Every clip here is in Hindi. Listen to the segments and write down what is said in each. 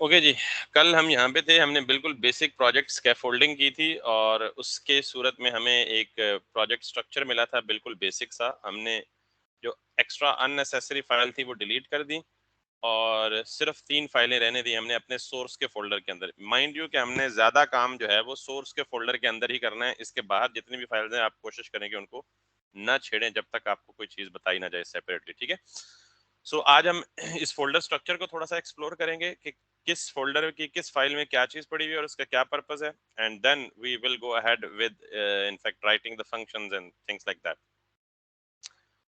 ओके जी। कल हम यहाँ पे थे, हमने बिल्कुल बेसिक प्रोजेक्ट स्कैफोल्डिंग की थी और उसके सूरत में हमें एक प्रोजेक्ट स्ट्रक्चर मिला था, बिल्कुल बेसिक सा। हमने जो एक्स्ट्रा अननेसेसरी फाइल थी वो डिलीट कर दी और सिर्फ 3 फाइलें रहने दी हमने अपने सोर्स के फोल्डर के अंदर। माइंड यू कि हमने ज़्यादा काम जो है वो सोर्स के फोल्डर के अंदर ही करना है। इसके बाहर जितनी भी फाइल्स हैं आप कोशिश करें कि उनको ना छेड़ें जब तक आपको कोई चीज़ बताई ना जाए सेपरेटली, ठीक है? सो आज हम इस फोल्डर स्ट्रक्चर को थोड़ा सा एक्सप्लोर करेंगे कि किस फोल्डर की किस फाइल में क्या चीज पड़ी हुई है और उसका क्या पर्पस है, and then we will go ahead with in fact writing the functions and things like that.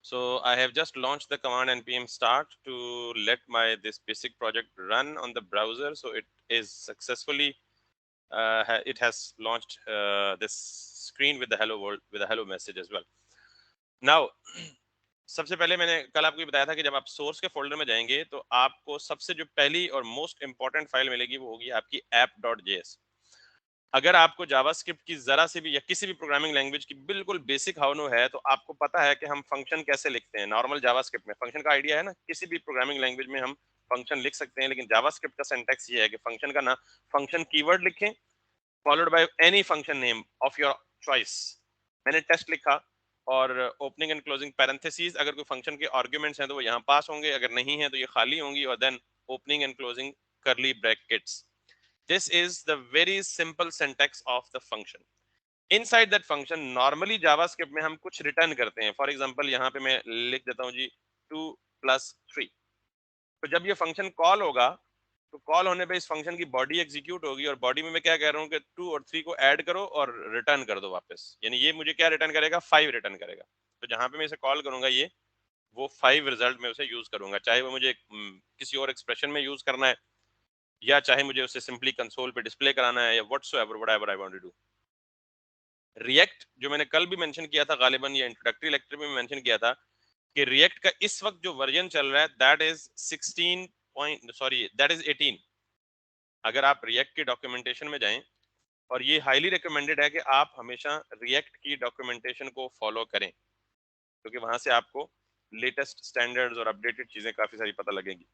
So I have just launched the command npm start to let my this basic project run on the browser. So it is successfully it has launched this screen with the hello world with a hello message as well. Now सबसे पहले मैंने कल आपको ये बताया था कि जब आप सोर्स के फोल्डर में जाएंगे तो आपको सबसे जो पहली और मोस्ट इंपॉर्टेंट फाइल मिलेगी वो होगी आपकी app.js। अगर आपको जावास्क्रिप्ट की जरा सी भी या किसी भी प्रोग्रामिंग लैंग्वेज की बिल्कुल बेसिक हाउ नो है तो आपको पता है कि हम फंक्शन कैसे लिखते हैं। नॉर्मल जावास्क्रिप्ट में फंक्शन का आइडिया है ना, किसी भी प्रोग्रामिंग लैंग्वेज में हम फंक्शन लिख सकते हैं, लेकिन जावास्क्रिप्ट का सिंटैक्स ये है कि फंक्शन का ना फंक्शन कीवर्ड लिखें followed by any function name of your choice. मैंने टेस्ट लिखा और ओपनिंग एंड क्लोजिंग पैरेंथेसिस, अगर कोई फंक्शन के आर्गुमेंट्स हैं तो वो यहाँ पास होंगे, अगर नहीं है तो ये खाली होंगी, और then opening and closing curly brackets. This is the very simple syntax of the function. Inside that function normally JavaScript में हम कुछ रिटर्न करते हैं। फॉर एग्जांपल यहाँ पे मैं लिख देता हूँ जी 2+3। तो जब ये फंक्शन कॉल होगा तो कॉल होने पे इस फंक्शन की बॉडी एग्जीक्यूट होगी और बॉडी में मैं क्या कह रहा हूँ कि 2 और 3 को ऐड करो और रिटर्न कर दो वापस। यानी ये मुझे क्या रिटर्न करेगा, 5 रिटर्न करेगा। तो जहां पे मैं इसे कॉल करूंगा ये वो 5 रिजल्ट में उसे यूज करूंगा, चाहे वो मुझे किसी और एक्सप्रेशन में यूज करना है या चाहे मुझे उसे सिंपली कंसोल पे डिस्प्ले कराना है या whatsoever whatever I want to do. React जो मैंने कल भी मेंशन किया था, गालिबन ये इंट्रोडक्टरी लेक्चर में मेंशन किया था कि रिएक्ट का इस वक्त जो वर्जन चल रहा है that is 16 point sorry that is 18। अगर आप रिएक्ट की डॉक्यूमेंटेशन में जाएं, और ये हाईली रिकमेंडेड है कि आप हमेशा रिएक्ट की डॉक्यूमेंटेशन को फॉलो करें क्योंकि वहां से आपको लेटेस्ट स्टैंडर्ड्स और अपडेटेड चीजें काफी सारी पता लगेंगी।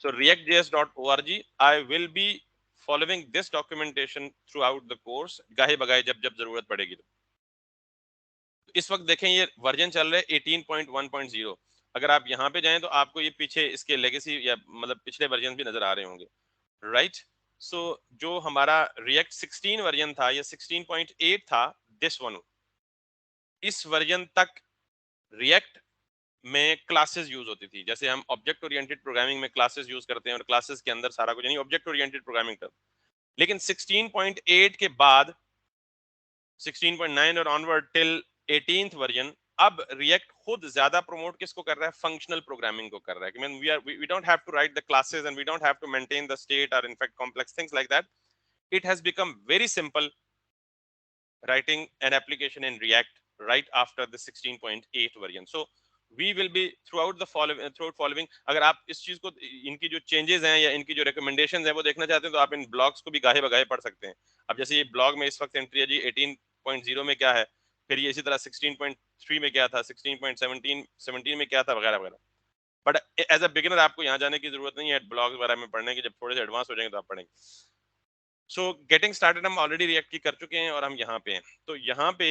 सो reactjs.org, I will be following this documentation through out the course, गाहे बगाए जब जब जरूरत पड़ेगी। तो इस वक्त देखें ये वर्जन चल रहा है 18.1.0। अगर आप यहाँ पे जाएं तो आपको ये पीछे इसके लेगेसी या मतलब पिछले वर्जन भी नजर आ रहे होंगे, राइट? सो जो हमारा रिएक्ट 16 वर्जन था या 16.8 था, दिस वन, इस वर्जन तक रिएक्ट में क्लासेस यूज होती थी। जैसे हम ऑब्जेक्ट ओरिएंटेड प्रोग्रामिंग में क्लासेस यूज करते हैं और क्लासेस के अंदर सारा कुछ, यानी ऑब्जेक्ट ओरिएंटेड प्रोग्रामिंग कर। लेकिन 16.8 के बाद 16.9 और ऑनवर्ड टिल 18th वर्जन, अब रिएक्ट खुद ज्यादा प्रमोट किसको कर रहा है, फंक्शनल प्रोग्रामिंग को कर रहा है कि mean we don't have to write the classes and we don't have to maintain the state और in fact complex things like that. It has become very simple writing an application in React right after the 16.8 version. So we will be throughout the following, अगर आप इस चीज को, इनकी जो चेंजेस हैं या इनकी जो रिकमेंडेशंस हैं वो देखना चाहते हैं तो आप इन ब्लॉग्स को भी गाहे बगाहे पढ़ सकते हैं। अब जैसे ये ब्लॉग में इस वक्त एंट्री है जी 18.0 में क्या है, फिर ये इसी तरह 16.3 में क्या था, 16.17 में क्या था, वगैरह वगैरह। बट एज अ बिगिनर आपको यहाँ जाने की जरूरत नहीं है ब्लॉग वगैरह में पढ़ने की, जब थोड़े से एडवांस हो जाएंगे तो आप पढ़ेंगे। सो गेटिंग स्टार्टेड हम ऑलरेडी रिएक्ट की कर चुके हैं और हम यहाँ पे हैं। तो यहाँ पे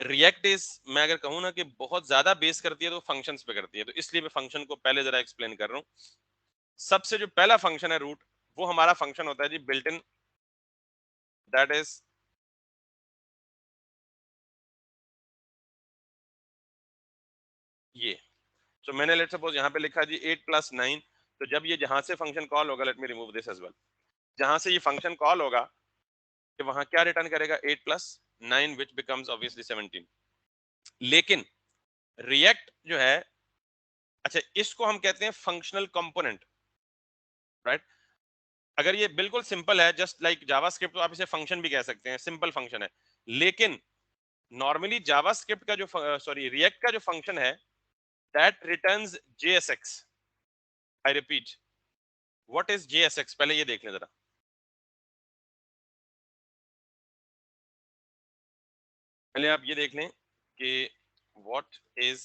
रिएक्ट इज, मैं अगर कहूँ ना कि बहुत ज्यादा बेस करती है तो फंक्शंस पे करती है, तो इसलिए मैं फंक्शन को पहले जरा एक्सप्लेन कर रहा हूँ। सबसे जो पहला फंक्शन है रूट, वो हमारा फंक्शन होता है जी बिल्ट इन, दैट इज ये। तो मैंने लेट सपोज यहाँ पे लिखा जी 8+9। तो जब ये जहां से फंक्शन कॉल होगा, let me remove this as well, जहां से ये फंक्शन कॉल होगा कि वहां क्या रिटर्न करेगा, 8+9 विच बिकम्स ऑब्वियसली 17। लेकिन रिएक्ट जो है, अच्छा इसको हम कहते हैं फंक्शनल कंपोनेंट, राइट? अगर ये बिल्कुल सिंपल है जस्ट लाइक जावास्क्रिप्ट तो आप इसे फंक्शन भी कह सकते हैं, सिंपल फंक्शन है। लेकिन नॉर्मली जावास्क्रिप्ट का जो सॉरी रिएक्ट का जो फंक्शन है that returns JSX। I repeat, what is JSX, पहले ये देख लें जरा। पहले आप ये देख लें कि व्हाट इज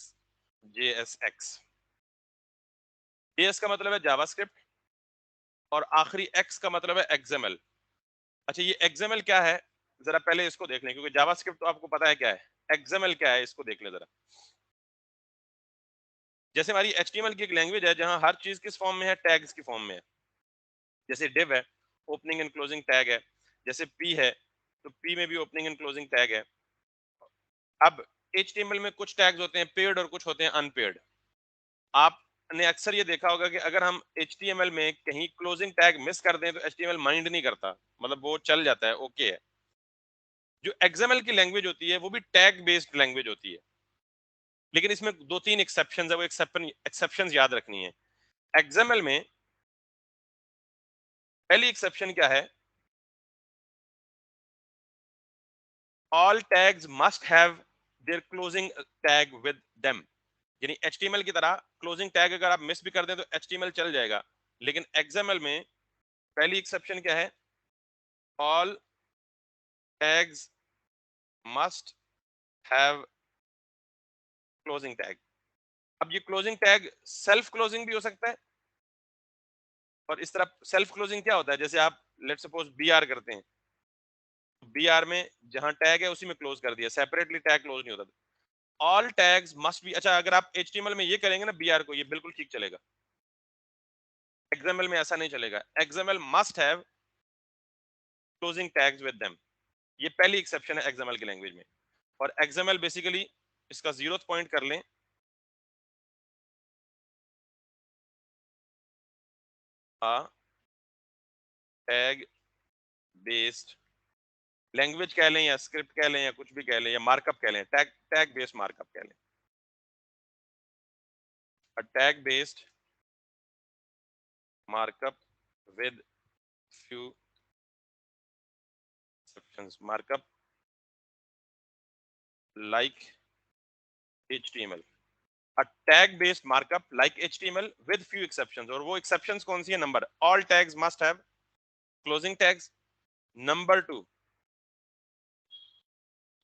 JSX। JS का मतलब है जावास्क्रिप्ट और आखिरी एक्स का मतलब है एक्सएमएल। अच्छा, ये एक्सएमएल क्या है, जरा पहले इसको देख लें, क्योंकि जावास्क्रिप्ट तो आपको पता है क्या है, एक्सएमएल क्या है इसको देख लें जरा। जैसे हमारी एचटीएमएल की एक लैंग्वेज है जहां हर चीज किस फॉर्म में है, टैग्स की फॉर्म में है। जैसे डिव है, ओपनिंग एंड क्लोजिंग टैग है। जैसे पी है, तो पी में भी ओपनिंग एंड क्लोजिंग टैग है। अब एचटीएमएल में कुछ टैग्स होते हैं पेड और कुछ होते हैं अनपेड। आपने अक्सर ये देखा होगा कि अगर हम एचटीएमएल में कहीं क्लोजिंग टैग मिस कर दें तो एचटीएमएल माइंड नहीं करता, मतलब वो चल जाता है, ओके है। जो एक्सएमएल की लैंग्वेज होती है वो भी टैग बेस्ड लैंग्वेज होती है, लेकिन इसमें दो तीन एक्सेप्शन है, वो एक्सेप्शन याद रखनी है। एक्सएमएल में पहली एक्सेप्शन क्या है, all tags must have their closing tag with them. यानी एचटीएमएल की तरह क्लोजिंग टैग अगर आप मिस भी कर दें तो एचटीएमएल चल जाएगा, लेकिन एक्सएमएल में पहली एक्सेप्शन क्या है, all tags must have closing tag. अब ये क्लोजिंग टैग सेल्फ क्लोजिंग भी हो सकता है, और इस तरह सेल्फ क्लोजिंग क्या होता है, जैसे आप लेट सपोज बी आर करते हैं, बी आर में जहां टैग है उसी में क्लोज कर दिया, सेपरेटली टैग क्लोज नहीं होता। ऑल टैग्स मस्ट बी, अच्छा अगर आप एचटीएमएल में ये करेंगे ना बी आर को, ये बिल्कुल ठीक चलेगा। एक्सएमएल में ऐसा नहीं चलेगा, XML must have closing tags with them. ये पहली एक्सेप्शन है एक्सएमएल की लैंग्वेज में। और एक्सएमएल बेसिकली, इसका जीरोथ पॉइंट कर लें, टैग बेस्ड लैंग्वेज कह लें या स्क्रिप्ट कह लें या कुछ भी कह लें या मार्कअप कह लें, टैग टैग बेस्ड मार्कअप कह लें, a tag based markup with few exceptions, markup like html, a tag based markup like html with few exceptions। और वो exceptions कौन सी है, number, all tags must have closing tags, number two.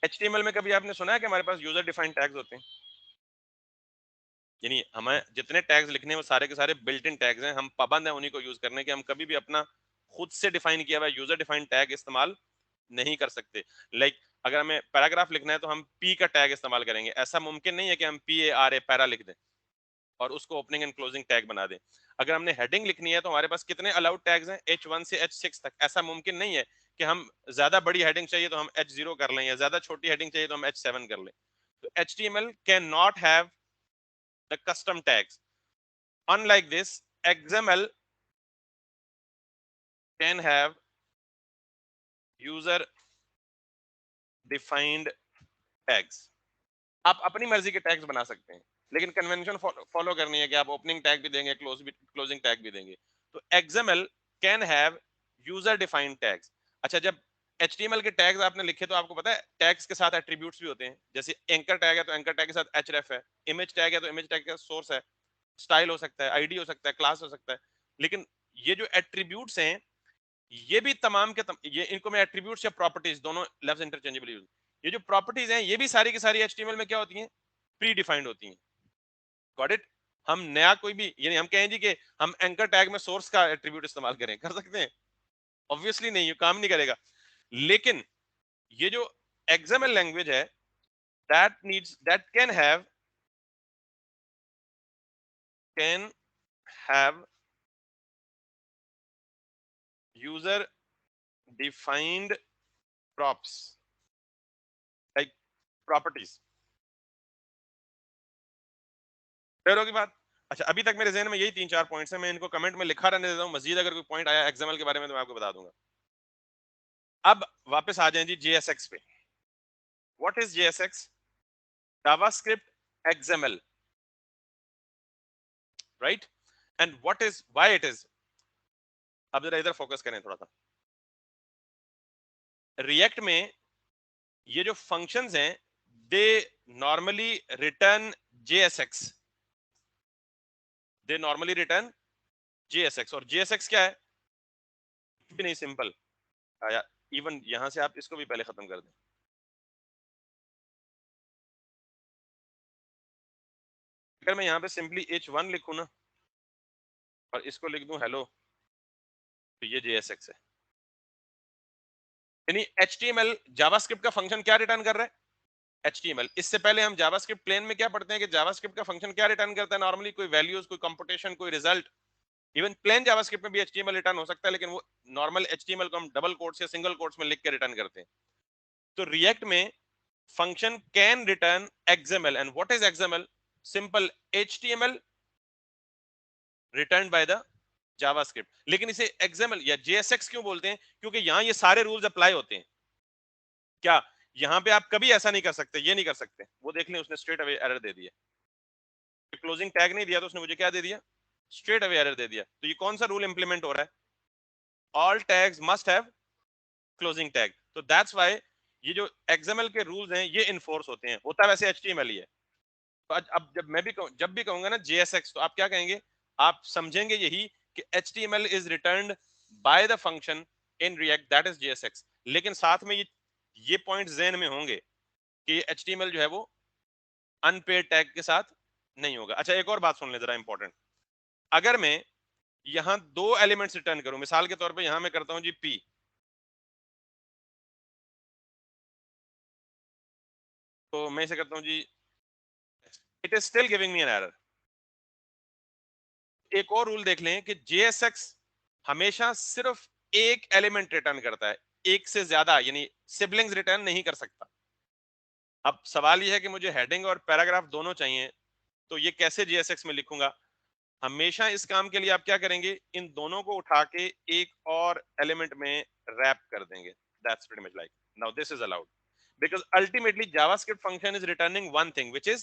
html में कभी आपने सुना है कि हमारे पास यूजर डिफाइंड टैग्स होते हैं, यानी हमें जितने टैग्स लिखने हैं वो सारे के सारे बिल्ट इन टैग्स हैं, हम पाबंद हैं उन्हीं को यूज करने के, हम कभी भी अपना खुद से डिफाइन किया हुआ यूजर डिफाइंड टैग इस्तेमाल नहीं कर सकते। लाइक अगर हमें पैराग्राफ लिखना है तो हम पी का टैग इस्तेमाल करेंगे, ऐसा मुमकिन नहीं है कि हम P A R A para लिख दें और उसको ओपनिंग एंड क्लोजिंग टैग बना दें। अगर हमने हेडिंग लिखनी है तो हमारे पास कितने अलाउड टैग्स हैं, H1 से H6 तक। ऐसा मुमकिन नहीं है कि हम ज्यादा बड़ी हेडिंग चाहिए तो हम H0 कर लें, या ज्यादा छोटी हेडिंग चाहिए तो हम H7 कर लें। तो HTML can not have the custom tags. Unlike this, XML can have user defined tags। आप अपनी मर्जी के टैग्स बना सकते हैं, लेकिन कन्वेंशन फॉलो करनी है कि आप ओपनिंग टैग भी देंगे, क्लोजिंग टैग भी देंगे। तो XML can have user defined tags. अच्छा, जब HTML के टैग्स आपने लिखे तो आपको पता है टैग्स के साथ एट्रीब्यूट्स भी होते हैं। जैसे एंकर टैग है तो एंकर टैग के साथ href है, इमेज टैग है तो इमेज टैग का सोर्स है, स्टाइल हो सकता है, आईडी हो सकता है, क्लास हो सकता है। लेकिन ये जो एट्रीब्यूट्स हैं, ये भी तमाम के ये इनको मैं एट्रीब्यूट्स या प्रॉपर्टीज दोनों लफ्ज इंटरचेंजेबल यूज। ये जो प्रॉपर्टीज हैं ये भी सारी की सारी एचटीएमएल में क्या होती हैं, प्री डिफाइंड होती हैं। Got it. हम नया कोई भी, यानी हम कहें जी कि हम एंकर टैग में सोर्स का एट्रीब्यूट इस्तेमाल करें, कर सकते हैं? ऑब्वियसली नहीं, ये काम नहीं करेगा। लेकिन ये जो एक्सएमएल लैंग्वेज है, that can have user defined props like properties. Clear होगी बात? अच्छा, अभी तक मेरे जहन में यही तीन चार पॉइंट्स हैं, मैं इनको कमेंट में लिखा रहने देता हूँ, मजीद अगर कोई पॉइंट आया एक्सएमएल के बारे में तो मैं आपको बता दूंगा। अब वापस आ जाएं जी JSX पे। What is JSX? JavaScript XML, right? And what is, why it is. अब जरा इधर फोकस करें थोड़ा सा। रिएक्ट में ये जो फंक्शंस हैं, they normally return JSX, they normally return JSX। और JSX क्या है? भी नहीं, सिंपल। इवन यहां से आप इसको भी पहले खत्म कर दें। अगर मैं यहाँ पे सिंपली H1 लिखूं ना और इसको लिख दूं हेलो, तो ये JSX है। यानी HTML जावास्क्रिप्ट का फंक्शन क्या रिटर्न कर रहा है? HTML। इससे पहले हम जावास्क्रिप्ट प्लेन में क्या पढ़ते हैं कि जावास्क्रिप्ट का फंक्शन क्या रिटर्न करता है? नॉर्मली कोई वैल्यूज, कोई कंप्यूटेशन, कोई रिजल्ट। इवन प्लेन जावास्क्रिप्ट में भी HTML रिटर्न हो सकता है, लेकिन वो नॉर्मल HTML को हम डबल कोट्स या सिंगल कोट्स में लिख के रिटर्न करते हैं। तो रिएक्ट में function can return XML, and what is XML? Simple HTML return by the JavaScript. लेकिन इसे XML या JSX क्यों बोलते हैं? क्योंकि यहां ये सारे रूल्स अप्लाई होते हैं। क्या यहां पे आप कभी ऐसा नहीं कर सकते, ये नहीं कर सकते? वो देख लें, उसने स्ट्रेट अवे एरर दे दिया। क्लोजिंग टैग नहीं दिया तो उसने मुझे क्या दे दिया? स्ट्रेट अवे एरर दे दिया। तो ये कौन सा रूल इंप्लीमेंट हो रहा है? All tags must have closing tag. तो दैट्स व्हाई ये जो XML के रूल्स हैं ये इन्फोर्स होते हैं। होता वैसे HTML ही है। तो अब जब मैं भी जब भी कहूंगा ना JSX, तो आप क्या कहेंगे? आप समझेंगे यही कि HTML is returned by the function in React, that is JSX। लेकिन साथ में ये पॉइंट ज़हन में होंगे कि HTML जो है वो अनपेड टैग के साथ नहीं होगा। अच्छा, एक और बात सुन ले जरा, इंपॉर्टेंट। अगर मैं यहां दो एलिमेंट्स रिटर्न करूं, मिसाल के तौर पे यहां मैं करता हूं जी P, तो मैं इसे करता हूं जी, it is still giving me an error. एक और रूल देख लें कि JSX हमेशा सिर्फ एक एलिमेंट रिटर्न करता है, एक से ज्यादा यानी सिबलिंग्स रिटर्न नहीं कर सकता। अब सवाल यह है कि मुझे हेडिंग और पैराग्राफ दोनों चाहिए, तो ये कैसे JSX में लिखूंगा? हमेशा इस काम के लिए आप क्या करेंगे? इन दोनों को उठा के एक और एलिमेंट में रैप कर देंगे। That's pretty much like, now this is allowed because ultimately JavaScript function is returning one thing which is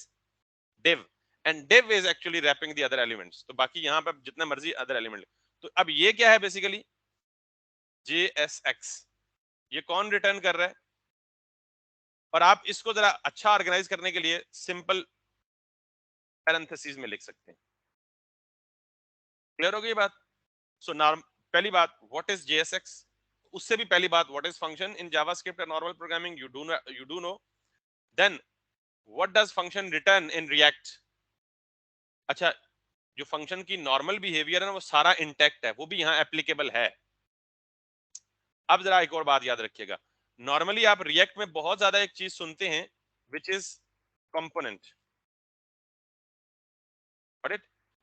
div, and div is actually wrapping the other elements। तो बाकी यहाँ पे जितना मर्जी अदर एलिमेंट। तो अब ये क्या है बेसिकली? JSX। ये कौन रिटर्न कर रहा है? और आप इसको जरा अच्छा ऑर्गेनाइज करने के लिए सिंपल पैरेंथेसिस में लिख सकते हैं। क्लियर हो गई बात? सो नॉर्म पहली बात, व्हाट इज JSX? उससे भी पहली बात, what is function in JavaScript and normal programming? You do know. Then what does function return in React? अच्छा, जो फंक्शन की नॉर्मल बिहेवियर है ना, वो सारा इंटैक्ट है, वो भी यहाँ एप्लीकेबल है। अब जरा एक और बात याद रखिएगा, नॉर्मली आप रिएक्ट में बहुत ज्यादा एक चीज सुनते हैं विच इज कंपोनेंट।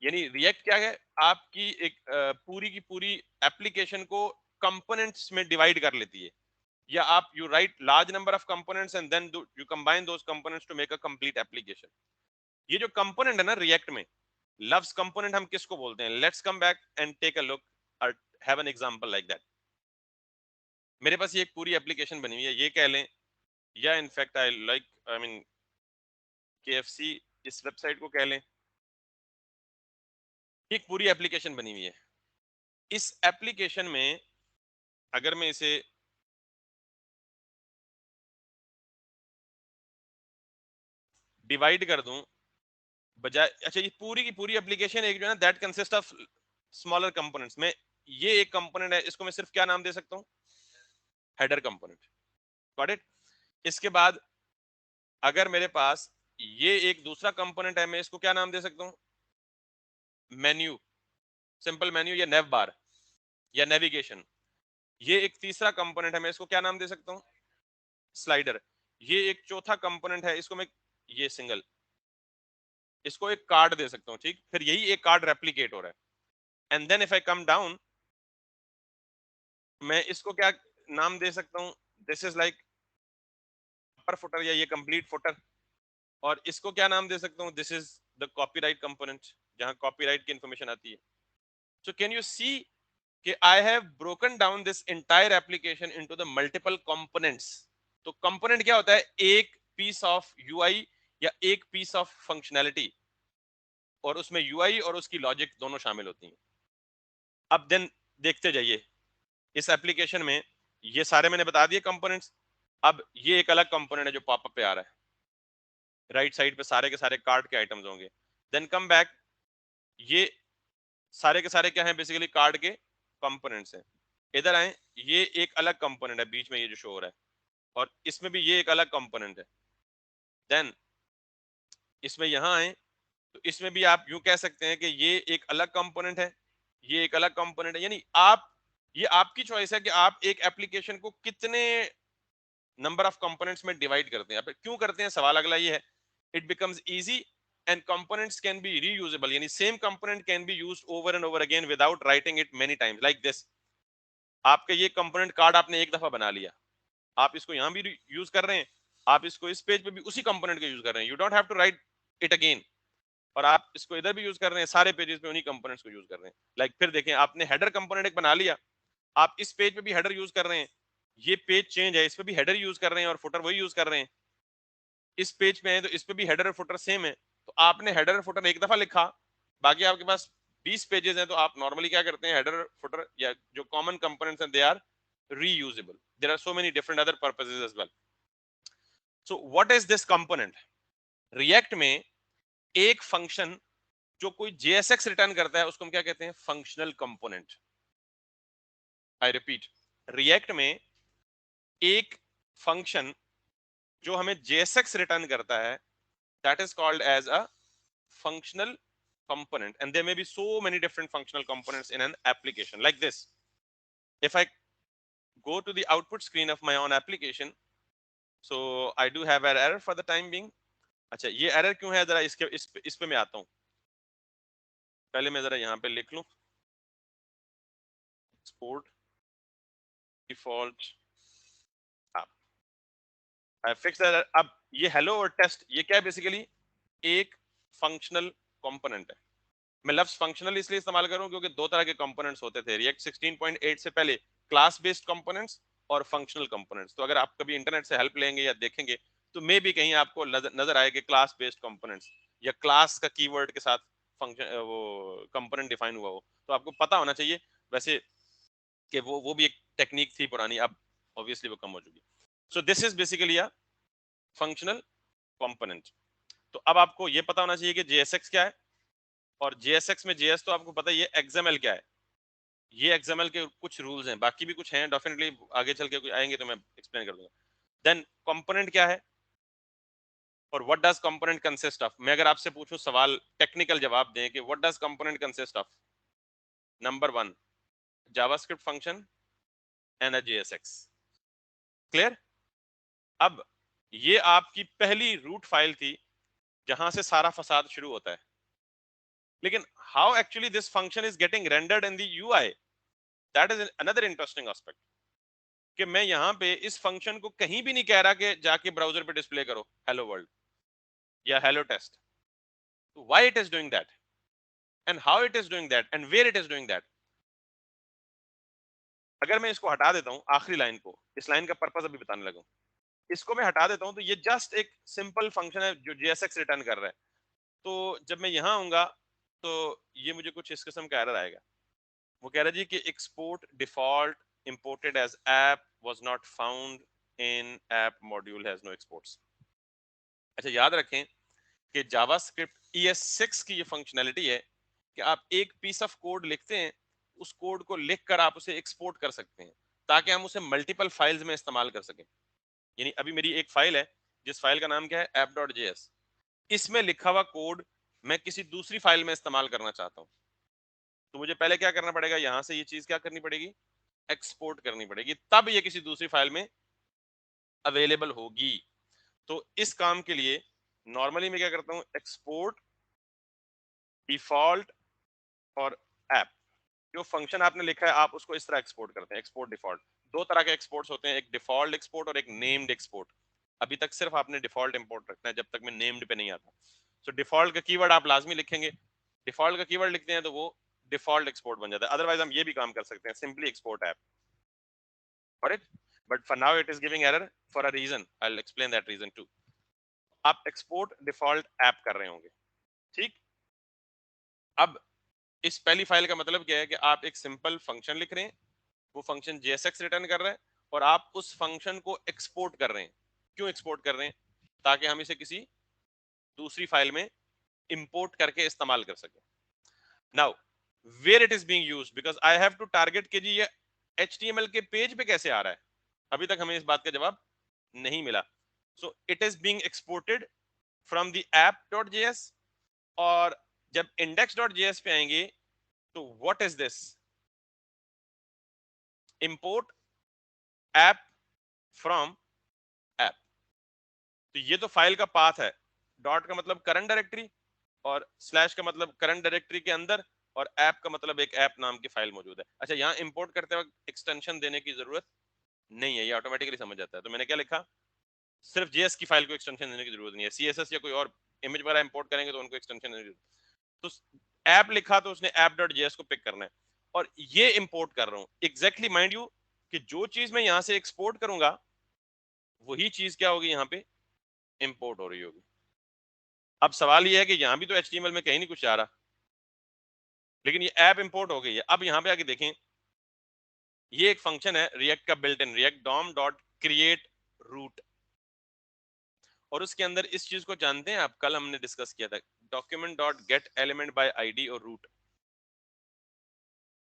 यानी रिएक्ट क्या है? आपकी एक पूरी की पूरी एप्लीकेशन को कंपोनेंट्स में डिवाइड कर लेती है। या आप you write large number of components and then you combine those components to make a complete application. ये जो कंपोनेंट है ना रिएक्ट में, लव्स कंपोनेंट हम किसको बोलते हैं? Let's come back and take a look और have an example like that. मेरे पास ये एक पूरी एप्लीकेशन बनी हुई है, ये कह लें, या इनफैक्ट आई मीन KFC इस वेबसाइट को कह लें। एक पूरी एप्लीकेशन बनी हुई है। इस एप्लीकेशन में अगर मैं इसे डिवाइड कर दूं, बजाय, अच्छा, ये पूरी की पूरी एप्लीकेशन एक जो है ना, that consist of smaller components में, ये एक कंपोनेंट है, इसको मैं सिर्फ क्या नाम दे सकता हूं? Header component. Got it? इसके बाद अगर मेरे पास ये एक दूसरा कंपोनेंट है, मैं इसको क्या नाम दे सकता हूं? मेन्यू, सिंपल मेन्यू या नेव बार या नेविगेशन। ये एक तीसरा कंपोनेंट है, मैं इसको क्या नाम दे सकता हूं? स्लाइडर। ये एक चौथा कंपोनेंट है, इसको मैं, ये सिंगल, इसको एक कार्ड दे सकता हूं। ठीक, फिर यही एक कार्ड रेप्लिकेट हो रहा है। And then if I come down, मैं इसको क्या नाम दे सकता हूं? This is like upper footer या ये कंप्लीट फुटर। और इसको क्या नाम दे सकता हूं? This is the copyright component, जहां कॉपीराइट की इंफॉर्मेशन आती है। सो कैन यू सी कि I have broken down this entire application into the multiple components. तो कंपोनेंट क्या होता है? एक पीस ऑफ यूआई या एक पीस ऑफ फंक्शनैलिटी, और उसमें यूआई और उसकी लॉजिक दोनों शामिल होती हैं। अब देन देखते जाइए इस एप्लीकेशन में, ये सारे मैंने बता दिए कंपोनेंट्स। अब ये एक अलग कंपोनेंट है जो पॉपअप पे आ रहा है, राइट साइड पे सारे के सारे कार्ड के आइटम्स होंगे। देन कम बैक, ये सारे के सारे क्या हैं? बेसिकली कार्ड के कंपोनेंट्स हैं। इधर आए, ये एक अलग कंपोनेंट है बीच में, ये जो शो हो रहा है, और इसमें भी ये एक अलग कंपोनेंट है। देन इसमें यहां आए, तो इसमें भी आप यूं कह सकते हैं कि ये एक अलग कंपोनेंट है, ये एक अलग कंपोनेंट है। यानी आप ये आपकी चॉइस है कि आप एक एप्लीकेशन को कितने नंबर ऑफ कंपोनेंट्स में डिवाइड करते हैं। अब क्यों करते हैं, सवाल अगला ये है, it becomes easy and components can be reusable, यानी same component can be used over and over again without writing it many times, like this. आपके ये कंपोनेंट कार्ड आपने एक दफा बना लिया, आप इसको यहाँ भी यूज कर रहे हैं, आप इसको इस पेज पे भी उसी कंपोनेंट का यूज कर रहे हैं, you don't have to write it again. और आप इसको इधर भी यूज कर रहे हैं, सारे पेजेस पे उन्हीं कंपोनेंट्स को यूज कर रहे हैं। लाइक फिर देखें, आपने हेडर कंपोनेंट एक बना लिया, आप इस पेज पे भी हेडर यूज कर रहे हैं, ये पेज चेंज है, इस पे भी हेडर यूज कर रहे हैं और फुटर वही यूज कर रहे हैं। इस पेज पे है तो इस पे भी हेडर और फुटर सेम है, तो आपने हेडर और फुटर एक दफा लिखा, बाकी आपके पास 20 पेजेस हैं, तो आप नॉर्मली क्या करते हैं, हेडर फुटर या जो कॉमन कंपोनेंट्स हैं they are reusable, there are so many different other purposes as well. So what is this component? React में एक फंक्शन जो कोई जेएसएक्स रिटर्न करता है उसको हम क्या कहते हैं, functional component. I repeat, React में एक फंक्शन जो हमें जेएसएक्स रिटर्न करता है, that is called as a functional component, and there may be so many different functional components in an application like this. If I go to the output screen of my own application, so I do have an error for the time being. अच्छा, ये एरर क्यों है, जरा इस पे मैं आता हूँ। पहले मैं जरा यहाँ पे लिख लूँ, export default app, I fix that। अब ये हेलो और टेस्ट ये क्या है, बेसिकली एक फंक्शनल कंपोनेंट है। मैं लफ्ज फंक्शनल इसलिए इस्तेमाल करूं क्योंकि दो तरह के कंपोनेंट्स होते थे रिएक्ट 16.8 से पहले, क्लास बेस्ड कंपोनेंट्स और फंक्शनल कंपोनेंट्स। तो अगर आप कभी इंटरनेट से हेल्प लेंगे या देखेंगे तो मे भी कहीं आपको नजर आए कि क्लास बेस्ड कंपोनेंट्स या क्लास का कीवर्ड के साथ फंक्शन वो कंपोनेंट डिफाइन हुआ हो, तो आपको पता होना चाहिए वैसे कि वो भी एक टेक्निक थी पुरानी, अब ऑब्वियसली वो कम हो चुकी। So this is basically a functional component. तो अब आपको ये पता होना चाहिए कि जेएसएक्स क्या है, और जेएसएक्स में जेएस तो आपको पता है, ये एक्सएमएल क्या है, ये एक्सएमएल के कुछ रूल्स हैं, बाकी भी कुछ हैं डेफिनेटली, आगे चल के कुछ आएंगे तो मैं एक्सप्लेन कर दूंगा। देन कंपोनेंट क्या है और what does component consist of. मैं अगर आपसे पूछूं सवाल, टेक्निकल जवाब दें कि what does component consist of, number 1 JavaScript function and a JSX. Clear? अब ये आपकी पहली रूट फाइल थी जहां से सारा फसाद शुरू होता है, लेकिन how actually this function is getting rendered in the UI, that is another interesting aspect. कि मैं यहाँ पे इस फंक्शन को कहीं भी नहीं कह रहा कि जाके ब्राउजर पे डिस्प्ले करो हेलो वर्ल्ड या hello test. Why it is doing that and how it is doing that and where it is doing that. अगर मैं इसको हटा देता हूँ आखिरी लाइन को, इस लाइन का पर्पस अभी बताने लगा, इसको मैं हटा देता हूँ तो ये जस्ट एक सिंपल फंक्शन है जो जेएसएक्स रिटर्न कर रहा है। तो जब मैं यहाँ आऊंगा तो ये मुझे कुछ इस किस्म का एरर आएगा, वो कह रहा है जी कि export default imported as app was not found in app module has no exports। अच्छा, याद रखें कि जावास्क्रिप्ट ES6 की ये फंक्शनैलिटी है कि आप एक पीस ऑफ कोड लिखते हैं, उस कोड को लिखकर आप उसे एक्सपोर्ट कर सकते हैं ताकि हम उसे मल्टीपल फाइल्स में इस्तेमाल कर सकें। यानी अभी मेरी एक फाइल है जिस फाइल का नाम क्या है app.js, इसमें लिखा हुआ कोड मैं किसी दूसरी फाइल में इस्तेमाल करना चाहता हूँ, तो मुझे पहले क्या करना पड़ेगा, यहां से ये चीज क्या करनी पड़ेगी, एक्सपोर्ट करनी पड़ेगी, तब ये किसी दूसरी फाइल में अवेलेबल होगी। तो इस काम के लिए नॉर्मली मैं क्या करता हूँ, एक्सपोर्ट डिफॉल्ट और ऐप, जो फंक्शन आपने लिखा है आप उसको इस तरह एक्सपोर्ट करते हैं, एक्सपोर्ट डिफॉल्ट। दो तरह के एक्सपोर्ट्स होते हैं, एक डिफॉल्ट एक्सपोर्ट और एक नेम्ड एक्सपोर्ट। अभी तक सिर्फ आपने डिफॉल्ट इंपोर्ट रखना है जब तक मैं नेम्ड पे नहीं आता। सो डिफॉल्ट का कीवर्ड आप लाजमी लिखेंगे, डिफॉल्ट का कीवर्ड लिखते हैं तो वो डिफॉल्ट एक्सपोर्ट बन जाता है। अदरवाइज हम ये भी काम कर सकते हैं, simply export app, correct? But for now it is giving error for a reason, I will explain that reason too. आप एक्सपोर्ट डिफॉल्ट ऐप कर रहे होंगे, ठीक? अब इस पहली फाइल का मतलब क्या है कि आप एक सिंपल फंक्शन लिख रहे हैं, वो फंक्शन जेएसएक्स रिटर्न कर रहा है और आप उस फंक्शन को एक्सपोर्ट कर रहे हैं। क्यों एक्सपोर्ट कर रहे हैं? ताकि हम इसे किसी दूसरी फाइल में इंपोर्ट करके इस्तेमाल कर सकें। Now where it is being used, because I have to target के जी ये एचटीएमएल के पेज पे कैसे आ रहा है, अभी तक हमें इस बात का जवाब नहीं मिला। So it is being exported from the app.js, और जब index.js पे आएंगे तो what is this, import app from app. तो ये तो फाइल का पाथ है, डॉट का मतलब करंट डायरेक्टरी और स्लैश का मतलब करंट डायरेक्टरी के अंदर, और ऐप का मतलब एक ऐप नाम की फाइल मौजूद है। अच्छा, यहाँ इंपोर्ट करते वक्त एक्सटेंशन देने की जरूरत नहीं है, ये ऑटोमेटिकली समझ जाता है। तो मैंने क्या लिखा, सिर्फ जेएस की फाइल को एक्सटेंशन देने की जरूरत नहीं है, सीएसएस या कोई और इमेज वगैरह इंपोर्ट करेंगे तो उनको एक्सटेंशन देने की जरूरत। तो ऐप लिखा तो उसने ऐप डॉट जेएस को पिक करना है, और ये इंपोर्ट कर रहा हूँ एग्जैक्टली, माइंड यू कि जो चीज मैं यहाँ से एक्सपोर्ट करूंगा वही चीज क्या होगी, यहाँ पे इंपोर्ट हो रही होगी। अब सवाल ये है कि यहाँ भी तो एचटीएमएल में कहीं नहीं कुछ आ रहा, लेकिन ये ऐप इंपोर्ट हो गई है। अब यहाँ पे आके देखें, ये एक फंक्शन है रिएक्ट का built in, React DOM dot create root, और उसके अंदर इस चीज को जानते हैं आप, कल हमने डिस्कस किया था, document dot get element by ID और रूट।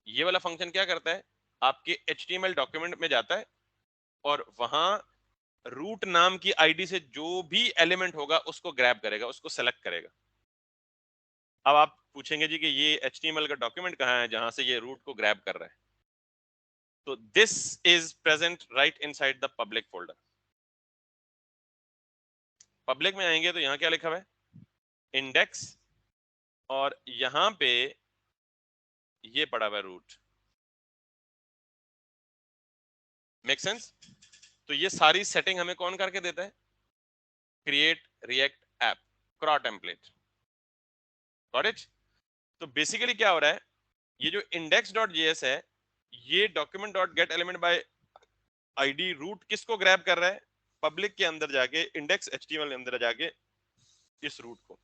ये वाला फंक्शन क्या करता है, आपके एचटीएमएल डॉक्यूमेंट में जाता है और वहां रूट नाम की आईडी से जो भी एलिमेंट होगा उसको ग्रैब करेगा, उसको सेलेक्ट करेगा। अब आप पूछेंगे जी कि ये एचटीएमएल का डॉक्यूमेंट कहाँ है जहां से ये रूट को ग्रैब कर रहा है। तो this is present right inside the public folder. Public में आएंगे तो यहाँ क्या लिखा हुआ है, इंडेक्स, और यहां पे ये पड़ा हुआ है रूट। Make sense? तो ये सारी सेटिंग हमें कौन करके देता है, क्रिएट रिएक्ट ऐप क्रॉ टेम्पलेट। Got it? तो बेसिकली क्या हो रहा है, ये जो index.js है, ये document dot get element by ID root किसको ग्रैब कर रहा है, पब्लिक के अंदर जाके, इंडेक्स एचटीएमएल के अंदर जाके इस रूट को,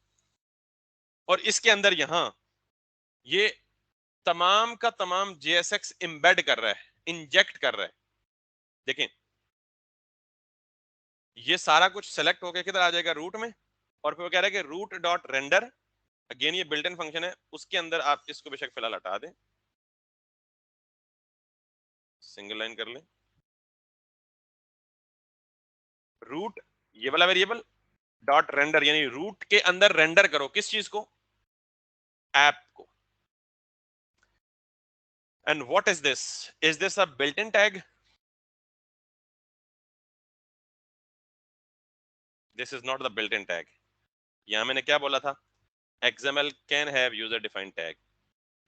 और इसके अंदर यहां ये तमाम का तमाम JSX एम्बेड कर रहा है, इंजेक्ट कर रहा है। देखें, ये सारा कुछ सेलेक्ट होकर किधर आ जाएगा, रूट में, और फिर वो कह रहा है कि रूट डॉट रेंडर, अगेन ये बिल्ट इन फंक्शन है, उसके अंदर आप इसको बेशक फिलहाल हटा दें, सिंगल लाइन कर लें, रूट ये वाला वेरिएबल डॉट रेंडर, यानी रूट के अंदर रेंडर करो किस चीज को, ऐप को। And what is this a built in tag? This is not the built in tag. यहां मैंने क्या बोला था, XML can have user defined tag.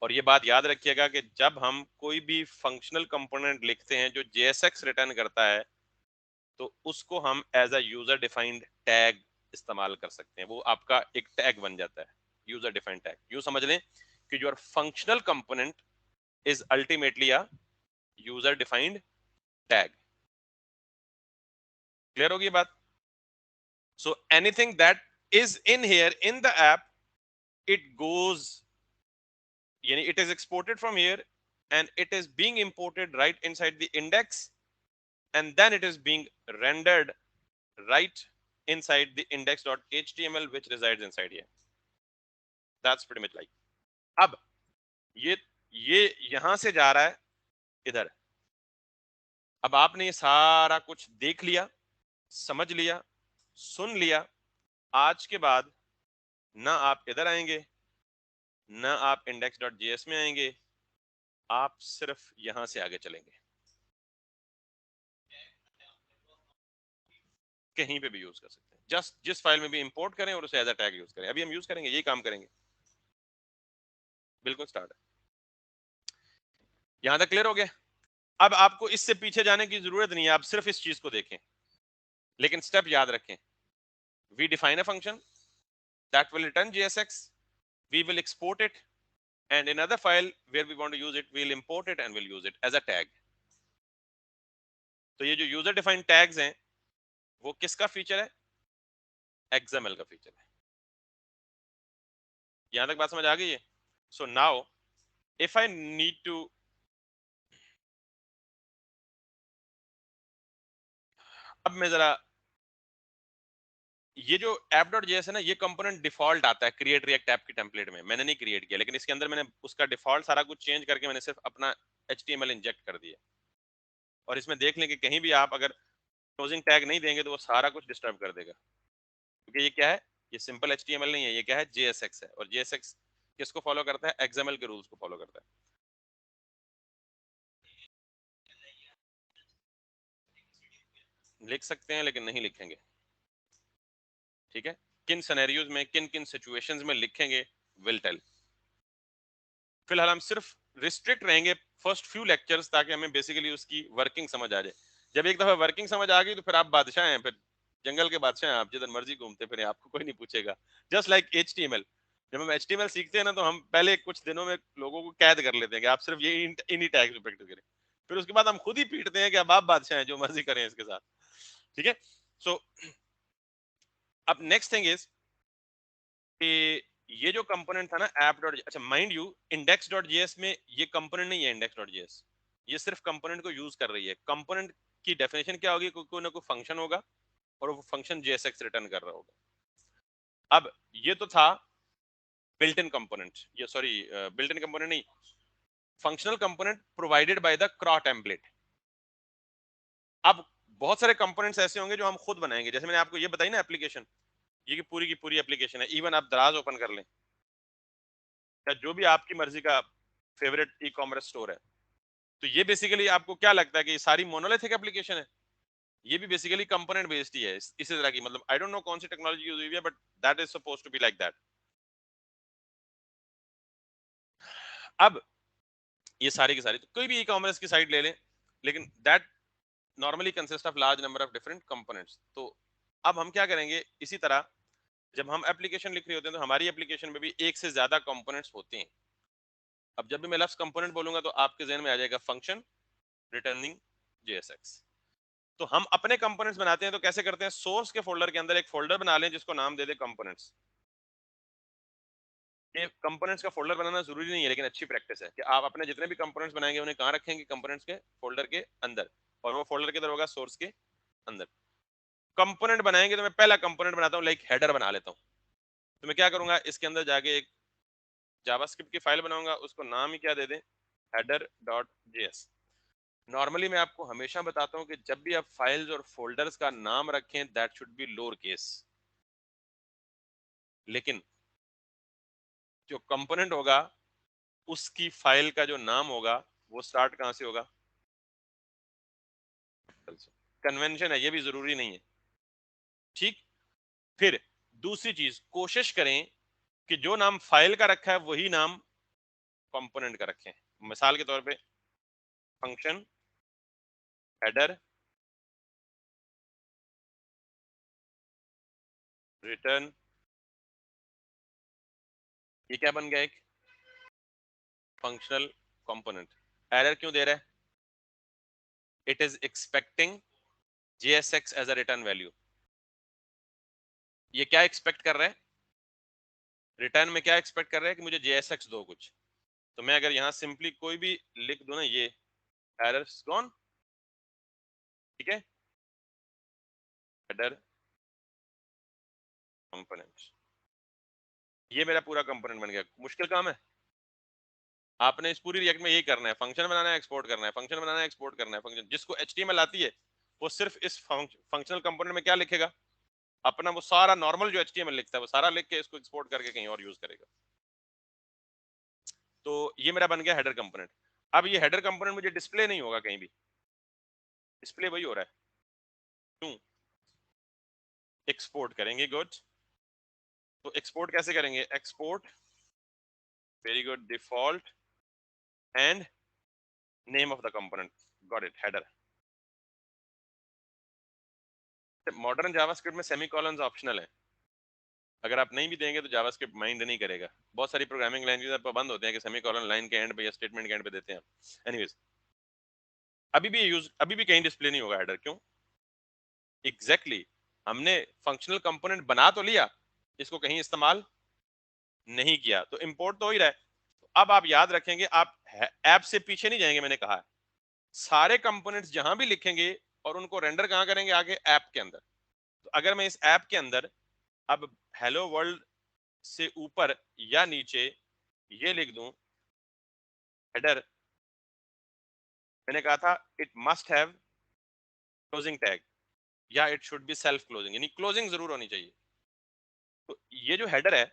और ये बात याद रखिएगा कि जब हम कोई भी फंक्शनल कंपोनेंट लिखते हैं जो JSX रिटर्न करता है, तो उसको हम as a user defined tag इस्तेमाल कर सकते हैं, वो आपका एक टैग बन जाता है, यूजर डिफाइंड टैग। यूं समझ लें कि your functional component is ultimately a user defined tag. Clear होगी ये बात? So anything that is in here in the app, it goes, यानी it is exported from here and it is being imported right inside the index, and then it is being rendered right inside the index.html which resides inside here. That's pretty much like. अब ये ये यहां से जा रहा है इधर। अब आपने ये सारा कुछ देख लिया, समझ लिया, सुन लिया। आज के बाद ना आप इधर आएंगे, ना आप index.js में आएंगे, आप सिर्फ यहां से आगे चलेंगे, कहीं पे भी यूज कर सकते हैं। जस्ट जिस फाइल में भी इंपोर्ट करें और उसे एज अ टैग यूज करें। अभी हम यूज करेंगे, यही काम करेंगे। बिल्कुल स्टार्ट है। यहां तक क्लियर हो गया? अब आपको इससे पीछे जाने की जरूरत नहीं है, आप सिर्फ इस चीज को देखें, लेकिन स्टेप याद रखें। We define a function that will return JSX, we will export it, and in another file where we want to use it, we'll import it and we'll use it as a tag. तो ये जो यूजर डिफाइंड टैग्स हैं वो किसका फीचर है, XML का फीचर है। यहां तक बात समझ आ गई है? So now if I need to, अब मैं जरा, ये जो app.js है ना, ये कंपोनेंट डिफॉल्ट आता है क्रिएट रिएक्ट ऐप की टेम्पलेट में। मैंने नहीं क्रिएट किया, लेकिन इसके अंदर मैंने उसका डिफॉल्ट सारा कुछ चेंज करके मैंने सिर्फ अपना HTML इंजेक्ट कर दिया। और इसमें देख लें कि कहीं भी आप अगर क्लोजिंग टैग नहीं देंगे तो वो सारा कुछ डिस्टर्ब कर देगा, क्योंकि ये क्या है, ये सिंपल HTML नहीं है, ये क्या है, JSX है। और JSX किसको फॉलो करता है, XML के रूल्स को फॉलो करता है। लिख सकते हैं लेकिन नहीं लिखेंगे, ठीक है। किन सिनेरियोज में, किन किन सिचुएशंस में लिखेंगे, विल टेल। फिलहाल हम सिर्फ रिस्ट्रिक्ट रहेंगे फर्स्ट फ्यू लेक्चर्स, ताकि हमें बेसिकली उसकी वर्किंग समझ आ जाए। जब एक दफा वर्किंग समझ आ गई तो फिर आप बादशाह हैं, फिर जंगल के बादशाह हैं आप, जिधर मर्जी घूमते फिरे, आपको कोई नहीं पूछेगा। जस्ट लाइक HTML, जब हम HTML सीखते हैं ना, तो हम पहले कुछ दिनों में लोगों को कैद कर लेते हैं कि आप सिर्फ ये इन्हीं टैग्स पे प्रैक्टिस करें, फिर उसके बाद हम खुद ही पीटते हैं कि अब आप बादशाह हैं, जो मर्जी करें इसके साथ, ठीक है। सो अब नेक्स्ट थिंग इज कि ये जो कंपोनेंट था ना ऐप डॉट, अच्छा mind you, index dot JS में ये कंपोनेंट नहीं है, इंडेक्स डॉट जेएस ये सिर्फ कंपोनेंट को यूज कर रही है। कंपोनेंट की डेफिनेशन क्या होगी, कोई ना कोई फंक्शन होगा और वो फंक्शन JSX रिटर्न कर रहा होगा। अब ये तो था बिल्ट इन कंपोनेंट, ये सॉरी बिल्ट इन कंपोनेंट नहीं, functional component provided by the क्रॉ template. अब बहुत सारे कंपोनेंट्स ऐसे होंगे जो हम खुद बनाएंगे, जैसे मैंने आपको ये बताई ना एप्लीकेशन, ये की पूरी एप्लीकेशन है। इवन आप दराज ओपन कर लें या जो भी आपकी मर्जी का फेवरेट ई कॉमर्स स्टोर है, तो ये बेसिकली आपको क्या लगता है कि ये सारी मोनोलिथिक एप्लीकेशन है? ये भी बेसिकली कंपोनेंट बेस्ड ही है, इसी तरह की, मतलब आई डोंट नो कौन सी टेक्नोलॉजी यूज हुई है, but that is supposed to be like that. अब ये सारी की सारी, तो कोई भी ई कॉमर्स की साइट ले लें, लेकिन that normally consist of large number of different components. तो अब हम क्या करेंगे, इसी तरह जब हम एप्लीकेशन लिख रहे होते हैं, तो हमारी एप्लीकेशन में भी एक से ज्यादा कंपोनेंट्स होते हैं। अब जब भी मैं लफ्ज कंपोनेंट बोलूंगा तो आपके जहन में आ जाएगा फंक्शन रिटर्निंग JSX। तो हम अपने कंपोनेंट्स बनाते हैं तो कैसे करते हैं, सोर्स के फोल्डर के अंदर एक फोल्डर बना लें जिसको नाम दे दे कंपोनेंट्स। ये कंपोनेंट्स का फोल्डर बनाना जरूरी नहीं है, लेकिन अच्छी प्रैक्टिस है कि आप अपने जितने भी कंपोनेंट्स बनाएंगे उन्हें कहाँ रखेंगे, कंपोनेंट्स के फोल्डर के अंदर, और वो फोल्डर किधर होगा, सोर्स के अंदर। कंपोनेंट बनाएंगे तो मैं पहला कंपोनेंट बनाता हूँ, लाइक हेडर बना लेता हूँ। तो मैं क्या करूंगा, इसके अंदर जाके एक जावास्क्रिप्ट की फाइल बनाऊंगा, उसको नाम ही क्या दे दें, header.js। नॉर्मली मैं आपको हमेशा बताता हूँ कि जब भी आप फाइल्स और फोल्डर्स का नाम रखें, that should be lower case. लेकिन जो कंपोनेंट होगा उसकी फाइल का जो नाम होगा वो स्टार्ट कहां से होगा, कन्वेंशन है, ये भी जरूरी नहीं है, ठीक। फिर दूसरी चीज, कोशिश करें कि जो नाम फाइल का रखा है वही नाम कंपोनेंट का रखें। मिसाल के तौर पे फंक्शन हेडर रिटर्न, ये क्या बन गया, एक फंक्शनल कंपोनेंट। एरर क्यों दे रहा है, it is expecting JSX as a return value. ये क्या एक्सपेक्ट कर रहा है, रिटर्न में क्या एक्सपेक्ट कर रहा है कि मुझे JSX दो कुछ। तो मैं अगर यहाँ सिंपली कोई भी लिख दूं ना, ये एरर्स गॉन, ठीक है, हेडर कंपोनेंट, ये मेरा पूरा कंपोनेंट बन गया। मुश्किल काम है, आपने इस पूरी रिएक्ट में यही करना है, फंक्शन बनाना है, एक्सपोर्ट करना है, फंक्शन बनाना है, एक्सपोर्ट करना है। फंक्शन जिसको HTML आती है वो सिर्फ इस फंक्शनल कंपोनेंट में क्या लिखेगा, अपना वो सारा नॉर्मल जो HTML लिखता है वो सारा लिख के इसको एक्सपोर्ट करके कहीं और यूज करेगा। तो ये मेरा बन गया हेडर कंपोनेंट। अब ये हेडर कंपोनेंट मुझे डिस्प्ले नहीं होगा कहीं भी, डिस्प्ले वही हो रहा है, क्यों, एक्सपोर्ट करेंगे, गुड। तो एक्सपोर्ट कैसे करेंगे, export, very good, default and name of the component, got it, header. Modern JavaScript में सेमीकोलंस ऑप्शनल है, अगर आप नहीं भी देंगे तो जावास्क्रिप्ट माइंड नहीं करेगा। बहुत सारी प्रोग्रामिंग लैंग्वेज पर बंद होते हैं कि सेमीकोलन लाइन के एंड पे या स्टेटमेंट के एंड पे देते हैं। एनीवेज, अभी भी कहीं डिस्प्ले नहीं होगा हेडर, क्यों, एग्जैक्टली हमने फंक्शनल कंपोनेंट बना तो लिया, इसको कहीं इस्तेमाल नहीं किया, तो इंपोर्ट तो हो ही रहा है। तो अब आप याद रखेंगे, आप ऐप से पीछे नहीं जाएंगे, मैंने कहा है सारे कंपोनेंट्स जहां भी लिखेंगे और उनको रेंडर कहां करेंगे, आगे ऐप के अंदर। तो अगर मैं इस ऐप के अंदर अब हेलो वर्ल्ड से ऊपर या नीचे ये लिख दूं, हेडर, मैंने कहा था it must have closing tag, या it should be self closing, यानी क्लोजिंग जरूर होनी चाहिए। तो ये जो हेडर है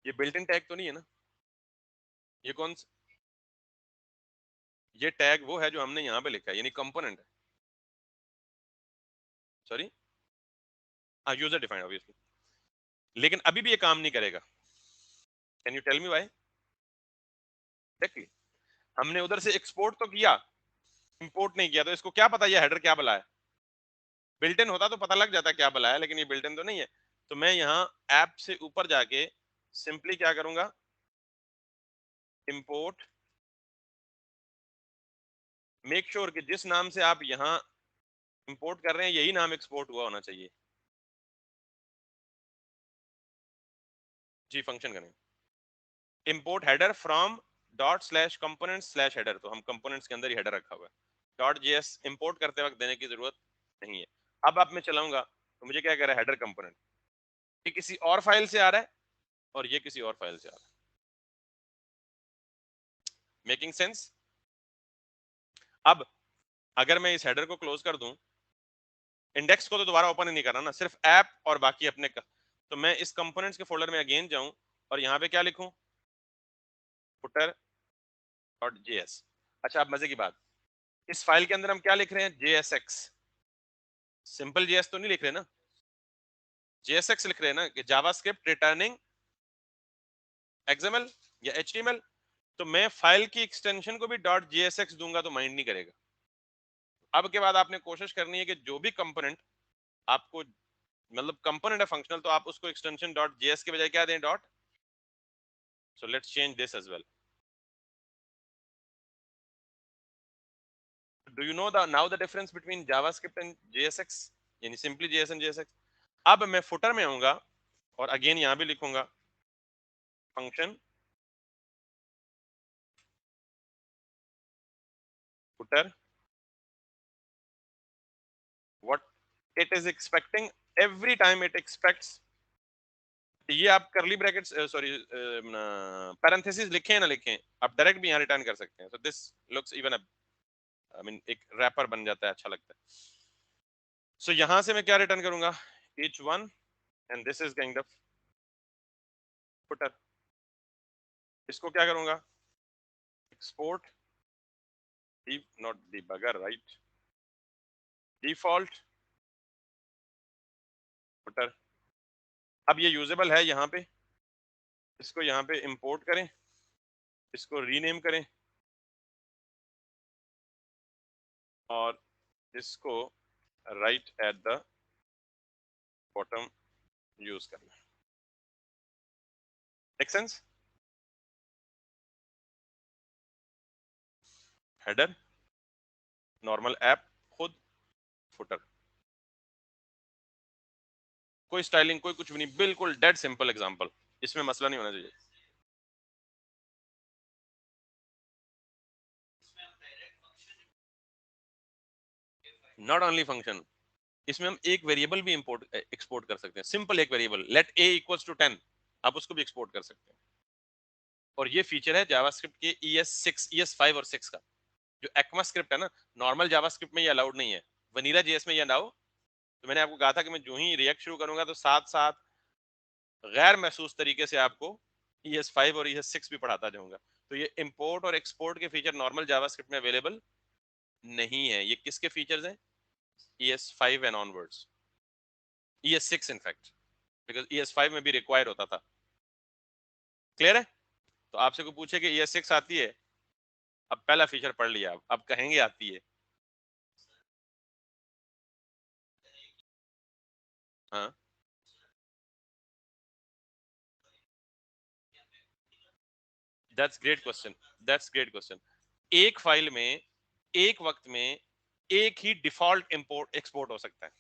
ये बिल्ट इन टैग तो नहीं है ना, ये कौन सा, ये टैग वो है जो हमने यहाँ पे लिखा है, यानी कंपोनेंट है। सॉरी, हाँ यूजर डिफाइंड ऑब्वियसली, लेकिन अभी भी ये काम नहीं करेगा। Can you tell me why? Actually हमने उधर से एक्सपोर्ट तो किया, इंपोर्ट नहीं किया, तो इसको क्या पता ये हेडर क्या बला है? बिल्ट इन होता तो पता लग जाता क्या बला है, लेकिन ये बिल्ट इन तो नहीं है। तो मैं यहाँ ऐप से ऊपर जाके सिंपली क्या करूंगा, इंपोर्ट, मेक श्योर कि जिस नाम से आप यहाँ इंपोर्ट कर रहे हैं यही नाम एक्सपोर्ट हुआ होना चाहिए। जी फंक्शन करें, import header from dot slash component slash header, तो हम कंपोनेंट्स के अंदर ही हेडर रखा हुआ है, डॉट जेएस इंपोर्ट करते वक्त देने की जरूरत नहीं है। अब मैं चलाऊंगा तो मुझे क्या कह रहा है, हेडर कंपोनेंट, ये किसी और फाइल से आ रहा है और ये किसी और फाइल से आ रहा है। Making sense? अब अगर मैं इस हेडर को क्लोज कर दूं, इंडेक्स को तो दोबारा ओपन ही नहीं करना ना, सिर्फ ऐप और बाकी अपने का, तो मैं इस कंपोनेंट्स के फोल्डर में अगेन जाऊं और यहाँ पे क्या लिखूं, फुटर डॉट जेएस। अच्छा अब मजे की बात, इस फाइल के अंदर हम क्या लिख रहे हैं, JSX, सिंपल जेएस तो नहीं लिख रहे ना, JSX लिख रहे हैं ना, कि जावास्क्रिप्ट रिटर्निंग XML या HTML। तो मैं फाइल की एक्सटेंशन को भी डॉट JSX दूंगा तो माइंड नहीं करेगा। अब के बाद आपने कोशिश करनी है कि जो भी कंपोनेंट आपको, मतलब कंपोनेंट है फंक्शनल, तो आप उसको एक्सटेंशन डॉट जेएस के बजाय क्या दें, dot. So let's change this as well. Do you know the now the difference between JavaScript and JSX, यानी सिंपली JS एंड JSX। अब मैं फुटर में आऊंगा और अगेन यहां भी लिखूंगा function footer, what it is expecting, every time it aspects, ये आप करली ब्रैकेट्स, सॉरी पैरेंथेसिस लिखें ना लिखें, आप डायरेक्ट भी यहाँ रिटर्न कर सकते हैं। So this looks even, I mean एक रैपर बन जाता है, अच्छा लगता है। सो यहां से मैं क्या रिटर्न करूंगा, each one, and this is kind of footer। इसको क्या करूंगा, export, not debugger, right, default footer. अब ये यूजेबल है यहाँ पे, इसको यहाँ पे इंपोर्ट करें, इसको रीनेम करें और इसको right at the bottom use करना। Make sense? Header, normal app, खुद, फुटर, कोई स्टाइलिंग कोई कुछ भी नहीं, बिल्कुल डेड सिंपल एग्जांपल, इसमें मसला नहीं होना चाहिए। नॉट ओनली फंक्शन, इसमें हम एक वेरिएबल भी इंपोर्ट एक्सपोर्ट कर सकते हैं, सिंपल एक variable, let a equals to 10, आप उसको भी एक्सपोर्ट कर सकते हैं। और ये फीचर है जावास्क्रिप्ट के ES6 ES5 और 6 का। जो एक्मा स्क्रिप्ट है ना, नॉर्मल जावास्क्रिप्ट में ये अलाउड नहीं है, वनीला जेएस में ये अलाउ। तो मैंने आपको कहा था कि मैं जो ही रिएक्ट शुरू करूंगा तो साथ साथ गैर महसूस तरीके से आपको ES5 और ES6 भी पढ़ाता जाऊंगा। तो ये इंपोर्ट और एक्सपोर्ट के फीचर नॉर्मल जावास्क्रिप्ट में अवेलेबल नहीं है। ये किसके फीचर्स हैं, ES5 and onwards, ES6 in fact, because ES5 में भी रिक्वायर होता था। क्लियर है? तो आपसे कोई पूछे कि ES6 आती है, अब पहला फीचर पढ़ लिया, अब कहेंगे आती है। हाँ, that's great question, that's great question. एक फाइल में एक वक्त में एक ही डिफॉल्ट इंपोर्ट एक्सपोर्ट हो सकता है,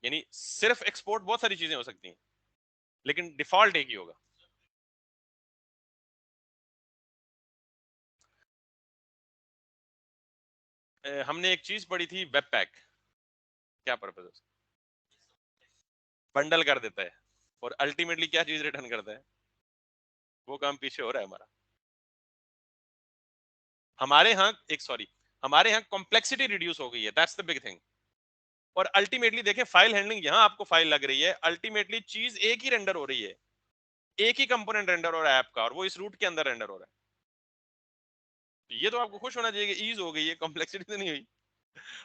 यानी सिर्फ एक्सपोर्ट बहुत सारी चीजें हो सकती हैं, लेकिन डिफॉल्ट एक ही होगा। हमने एक चीज पढ़ी थी, वेब पैक, क्या पर्पज है, बंडल कर देता है और अल्टीमेटली क्या चीज रिटर्न करता है, वो काम पीछे हो रहा है हमारा। हमारे यहाँ एक सॉरी, हमारे यहाँ कॉम्प्लेक्सिटी रिड्यूस हो गई है, दैट्स द बिग थिंग। और अल्टीमेटली देखें, फाइल हैंडलिंग यहाँ आपको फाइल लग रही है, अल्टीमेटली चीज एक ही रेंडर हो रही है, एक ही कंपोनेंट रेंडर हो रहा है ऐप का, और वो इस रूट के अंदर रेंडर हो रहा है। तो ये तो आपको खुश होना चाहिए कि ईज हो गई है, कॉम्प्लेक्सिटी तो नहीं हुई।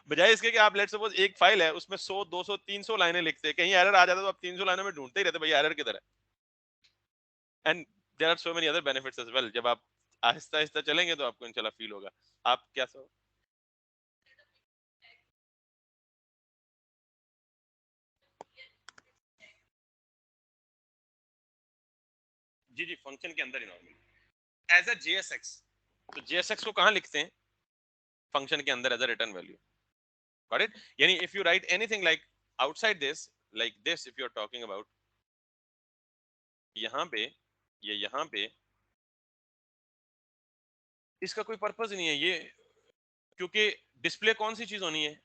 बजाय इसके कि आप लेट्स सपोज एक फाइल है उसमें 100 200 300 लाइनें लिखते हैं, कहीं एरर आ जाता है तो आप 300 लाइनों में ढूंढते ही रहते भैया एरर किधर है। And there are so many other benefits as well. जब आप आहिस्ता आहिस्ता चलेंगे तो आपको इंशाल्लाह फील होगा। आप क्या सो जी जी फंक्शन के अंदर ही नॉर्मल एज अ जेएसएक्स। तो जेएसएक्स को कहाँ लिखते हैं? फंक्शन के अंदर as a return value. Got it? यानी if you write anything like outside this, like this, if you are talking about यहाँ पे, ये यहाँ पे, इसका कोई पर्पज नहीं है ये, क्योंकि डिस्प्ले कौन सी चीज होनी है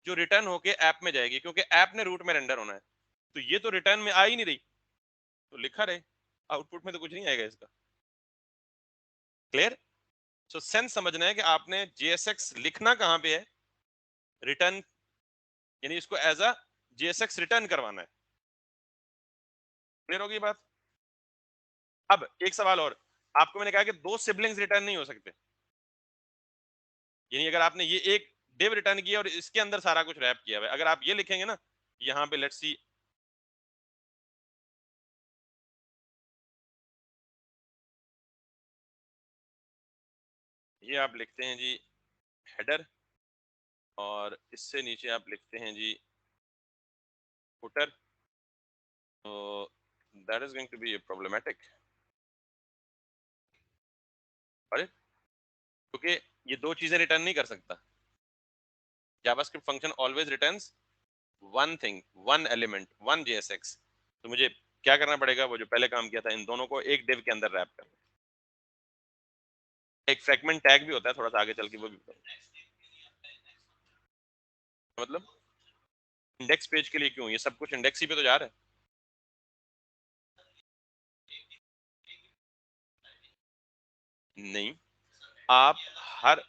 जो रिटर्न होके ऐप में जाएगी, क्योंकि ऐप ने रूट में रेंडर होना है। तो ये तो रिटर्न में आ ही नहीं रही, तो लिखा रहे, आउटपुट में तो कुछ नहीं आएगा इसका। क्लियर? सो सेंस समझना है कि आपने जेएसएक्स लिखना कहां पे है, रिटर्न, यानी इसको एज अ जेएसएक्स रिटर्न करवाना है। क्लियर होगी बात? अब एक सवाल और, आपको मैंने कहा कि दो सिबलिंग्स रिटर्न नहीं हो सकते, यानी अगर आपने ये एक डिव रिटर्न किया और इसके अंदर सारा कुछ रैप किया हुआ है, अगर आप ये लिखेंगे ना यहाँ पे, लेट्स सी, ये आप लिखते हैं जी हेडर, और इससे नीचे आप लिखते हैं जी फुटर, तो that is going to be problematic, क्योंकि ये दो चीजें रिटर्न नहीं कर सकता। JavaScript function always returns one thing, one element, one JSX. तो मुझे क्या करना पड़ेगा, वो जो पहले काम किया था, इन दोनों को एक डिव के अंदर रैप करना। एक फ्रैगमेंट टैग भी होता है, थोड़ा सा आगे चल के वो भी मतलब इंडेक्स पेज के लिए क्यों, ये सब कुछ इंडेक्स ही पे तो जा रहा है। नहीं, आप हर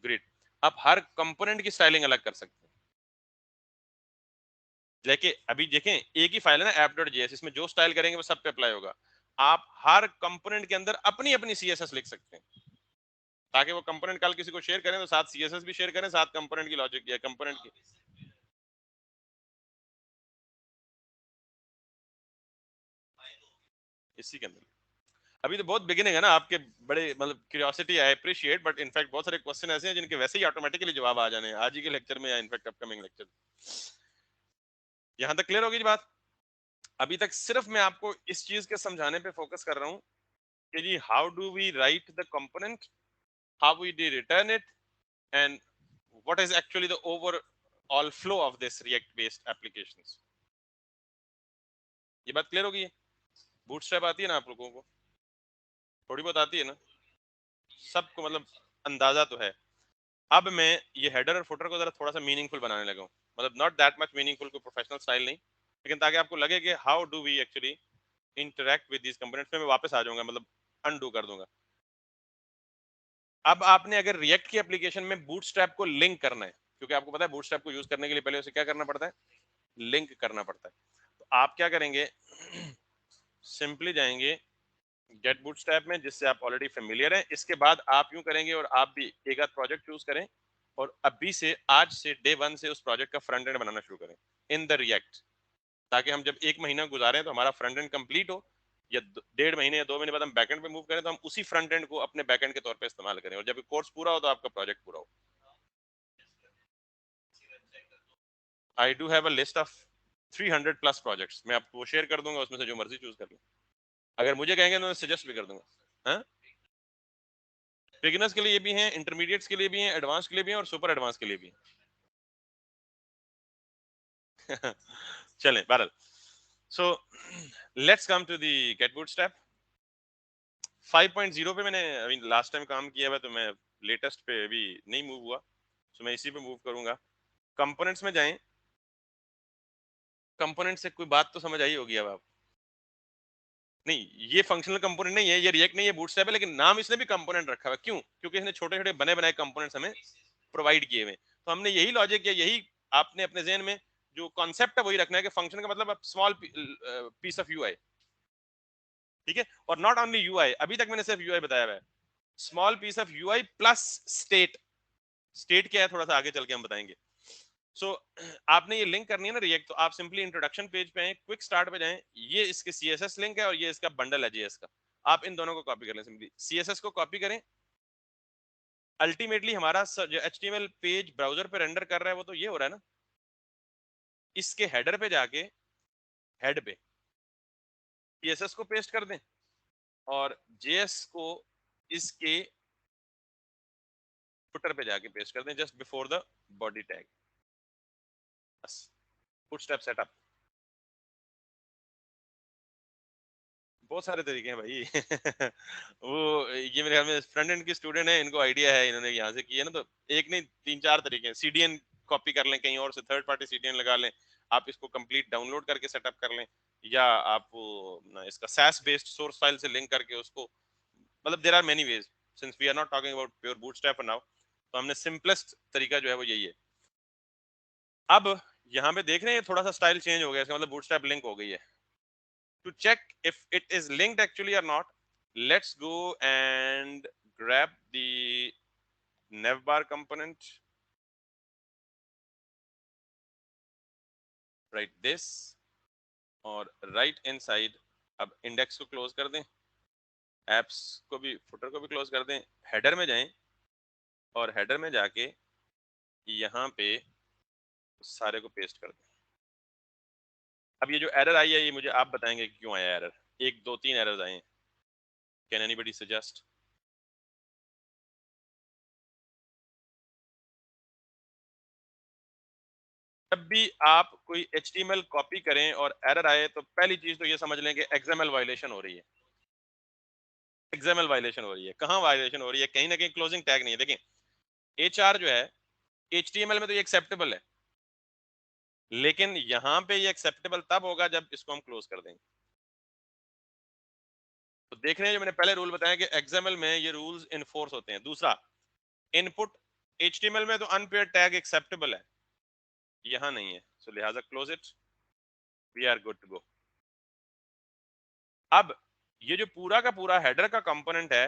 ग्रिड, आप हर कंपोनेंट की स्टाइलिंग अलग कर सकते हैं। लेकिन अभी देखें एक ही फाइल है ना app.js, इसमें जो स्टाइल करेंगे वो सब पे अप्लाई होगा। आप हर कंपोनेंट के अंदर अपनी अपनी सीएसएस लिख सकते हैं, ताकि वो कंपोनेंट कल किसी को शेयर करें तो साथ सीएसएस भी शेयर करें, साथ कंपोनेंट की लॉजिक या कंपोनेंट की, इसी के अंदर। अभी तो बहुत बिगिनिंग है ना आपके, बड़े मतलब curiosity I appreciate, but in fact बहुत सारे क्वेश्चन ऐसे हैं जिनके वैसे ही ऑटोमेटिकली जवाब आ जाने हैं आज ही के लेक्चर में या इनफैक्ट अपकमिंग लेक्चर। यहां तक क्लियर होगी बात? अभी तक सिर्फ मैं आपको इस चीज के समझाने पे फोकस कर रहा हूँ कि जी how do we write the component, how we the return it, and what is actually the overall flow of this React based applications. ये बात क्लियर होगी? बूटस्ट्रैप आती है ना आप लोगों को? थोड़ी बहुत आती है ना सबको, मतलब अंदाजा तो है। अब मैं ये हेडर और फुटर को जरा थोड़ा सा मीनिंगफुल बनाने लगा हूँ, मतलब नॉट दैट मच मीनिंगफुल, को प्रोफेशनल स्टाइल नहीं, लेकिन ताकि आपको लगे कि how do we actually interact with these components में मैं वापस आ जाऊंगा, मतलब अनडू कर दूंगा। अब आपने अगर रिएक्ट की एप्लीकेशन में बूटस्ट्रैप को लिंक करना है, क्योंकि आपको पता है बूटस्ट्रैप को यूज करने के लिए पहले उसे क्या करना पड़ता है, लिंक करना पड़ता है। तो आप क्या करेंगे, सिंपली जाएंगे गेट बूटस्ट्रैप में, जिससे आप ऑलरेडी फेमिलियर हैं। इसके बाद आप यूं करेंगे और आप भी एक आध प्रोजेक्ट चूज करें और अभी से, आज से डे वन से उस प्रोजेक्ट का फ्रंट एंड बनाना शुरू करें इन द रिएक्ट, ताकि हम जब एक महीना गुजारें तो हमारा फ्रंट एंड कंप्लीट हो, या 1.5 महीने या 2 महीने बाद हम बैकएंड पे मूव करें तो हम उसी फ्रंट एंड को अपने बैकएंड के तौर पे इस्तेमाल करें, और जब कोर्स पूरा हो तो आपका प्रोजेक्ट पूरा हो। I do have a list of 300 plus projects, मैं आपको वो शेयर कर दूंगा, उसमें से जो मर्जी चूज कर लो। अगर मुझे कहेंगे तो मैं सजेस्ट भी कर दूंगा। हाँ, बिगिनर्स के लिए भी हैं, इंटरमीडिएट्स के लिए भी हैं, एडवांस के लिए भी हैं और सुपर एडवांस के लिए भी हैं। चलें बहरहाल, so let's come to the get Bootstrap 5.0 पे। मैंने अभी लास्ट टाइम काम किया हुआ, तो मैं लेटेस्ट पे अभी नहीं मूव हुआ, तो मैं इसी पे मूव करूंगा। कंपोनेंट्स में जाएं, कंपोनेंट से कोई बात तो समझ आई होगी अब आप? नहीं, ये फंक्शनल कंपोनेंट नहीं है, ये रिएक्ट नहीं है, बूटस्ट्रैप है, लेकिन नाम इसने भी कंपोनेंट रखा हुआ है। क्यों? क्योंकि इसने छोटे छोटे बने बनाए कंपोनेंट्स हमें प्रोवाइड किए हुए। तो हमने यही लॉजिक या यही आपने अपने जहन में जो कॉन्सेप्ट है वही रखना है कि फंक्शन का मतलब स्मॉल पीस ऑफ यूआई, ठीक है? और नॉट ओनली यूआई, अभी तक मैंने सिर्फ यूआई बताया हुआ है, small piece of UI plus state, state क्या है थोड़ा सा आगे चल के हम बताएंगे। सो आपने ये लिंक करनी है ना रिएक्ट, तो आप सिंपली इंट्रोडक्शन पेज पे आए, क्विक स्टार्ट पे जाएं, ये इसके सीएसएस लिंक है और ये इसका बंडल है जेएस का। आप इन दोनों को कॉपी कर लें, सिंपली सीएसएस को कॉपी करें। अल्टीमेटली हमारा जो एचटीएमएल पेज ब्राउजर पे रेंडर कर रहा है वो तो ये हो रहा है ना, इसके हेडर पे जाके हेड पे सीएसएस को पेस्ट कर दें और जेएस को इसके फुटर पे जाके पेस्ट कर दें just before the body tag. बस फुट स्टेप सेटअप। बहुत सारे तरीके हैं भाई वो ये मेरे ख्याल में फ्रंट एंड की स्टूडेंट है, इनको आइडिया है, इन्होंने यहाँ से किया ना, तो एक नहीं तीन चार तरीके हैं। सीडीएन कॉपी कर लें कहीं और से, थर्ड पार्टी सीडीएन लगा लें, आप इसको कंप्लीट डाउनलोड करके सेटअप कर लें, या आप इसका सैस बेस्ड सोर्स फाइल से लिंक करके उसको, मतलब there are many ways, since we are not talking about pure Bootstrap now, तो हमने सिंपलेस्ट तरीका जो है वो यही है। अब यहाँ पे देख रहे हैं थोड़ा सा स्टाइल चेंज हो गया, इसका मतलब बूटस्ट्रैप लिंक हो गई है। To check if it is linked actually or not, let's go and grab the navbar component, write this, और right inside अब index को close कर दें, apps को भी footer को भी close कर दें, header में जाएं और header में जाके यहाँ पे सारे को पेस्ट कर दें। अब ये जो एरर आई है ये मुझे आप बताएंगे क्यों आया एरर, एक दो तीन एरर्स आए हैं, कैन एनीबडी सजेस्ट? जब भी आप कोई HTML कॉपी करें और एरर आए तो पहली चीज तो ये समझ लें कि XML वायलेशन हो रही है। XML वायलेशन हो रही है, कहाँ वायलेशन हो रही है? कहीं ना कहीं क्लोजिंग टैग नहीं है। देखें HR जो है HTML में तो ये एक्सेप्टेबल है, लेकिन यहाँ पे ये एक्सेप्टेबल तब होगा जब इसको हम क्लोज कर देंगे। तो देख रहे हैं जो मैंने पहले रूल बताया कि XML में ये रूल्स इन्फोर्स होते हैं। दूसरा, इनपुट HTML में तो अनपेयर्ड टैग एक्सेप्टेबल है, यहाँ नहीं है, सो लिहाजा close it, we are good to go. अब ये जो पूरा का पूरा हेडर का कंपोनेंट है,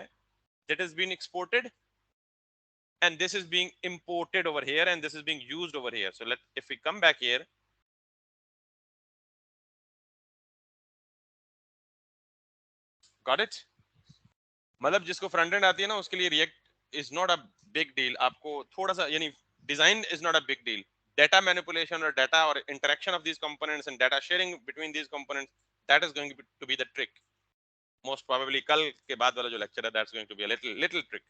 that is being exported and this is being imported over here and this is being used over here. So if we come back here, got it? मतलब जिसको फ्रंट एंड आती है ना उसके लिए React is not a big deal, आपको थोड़ा सा यानी design is not a big deal, data manipulation और डेटा और interaction of these components and data sharing between these components, that is going to be the trick. Most probably कल के बाद वाला जो लेक्चर है that's going to be a little little trick.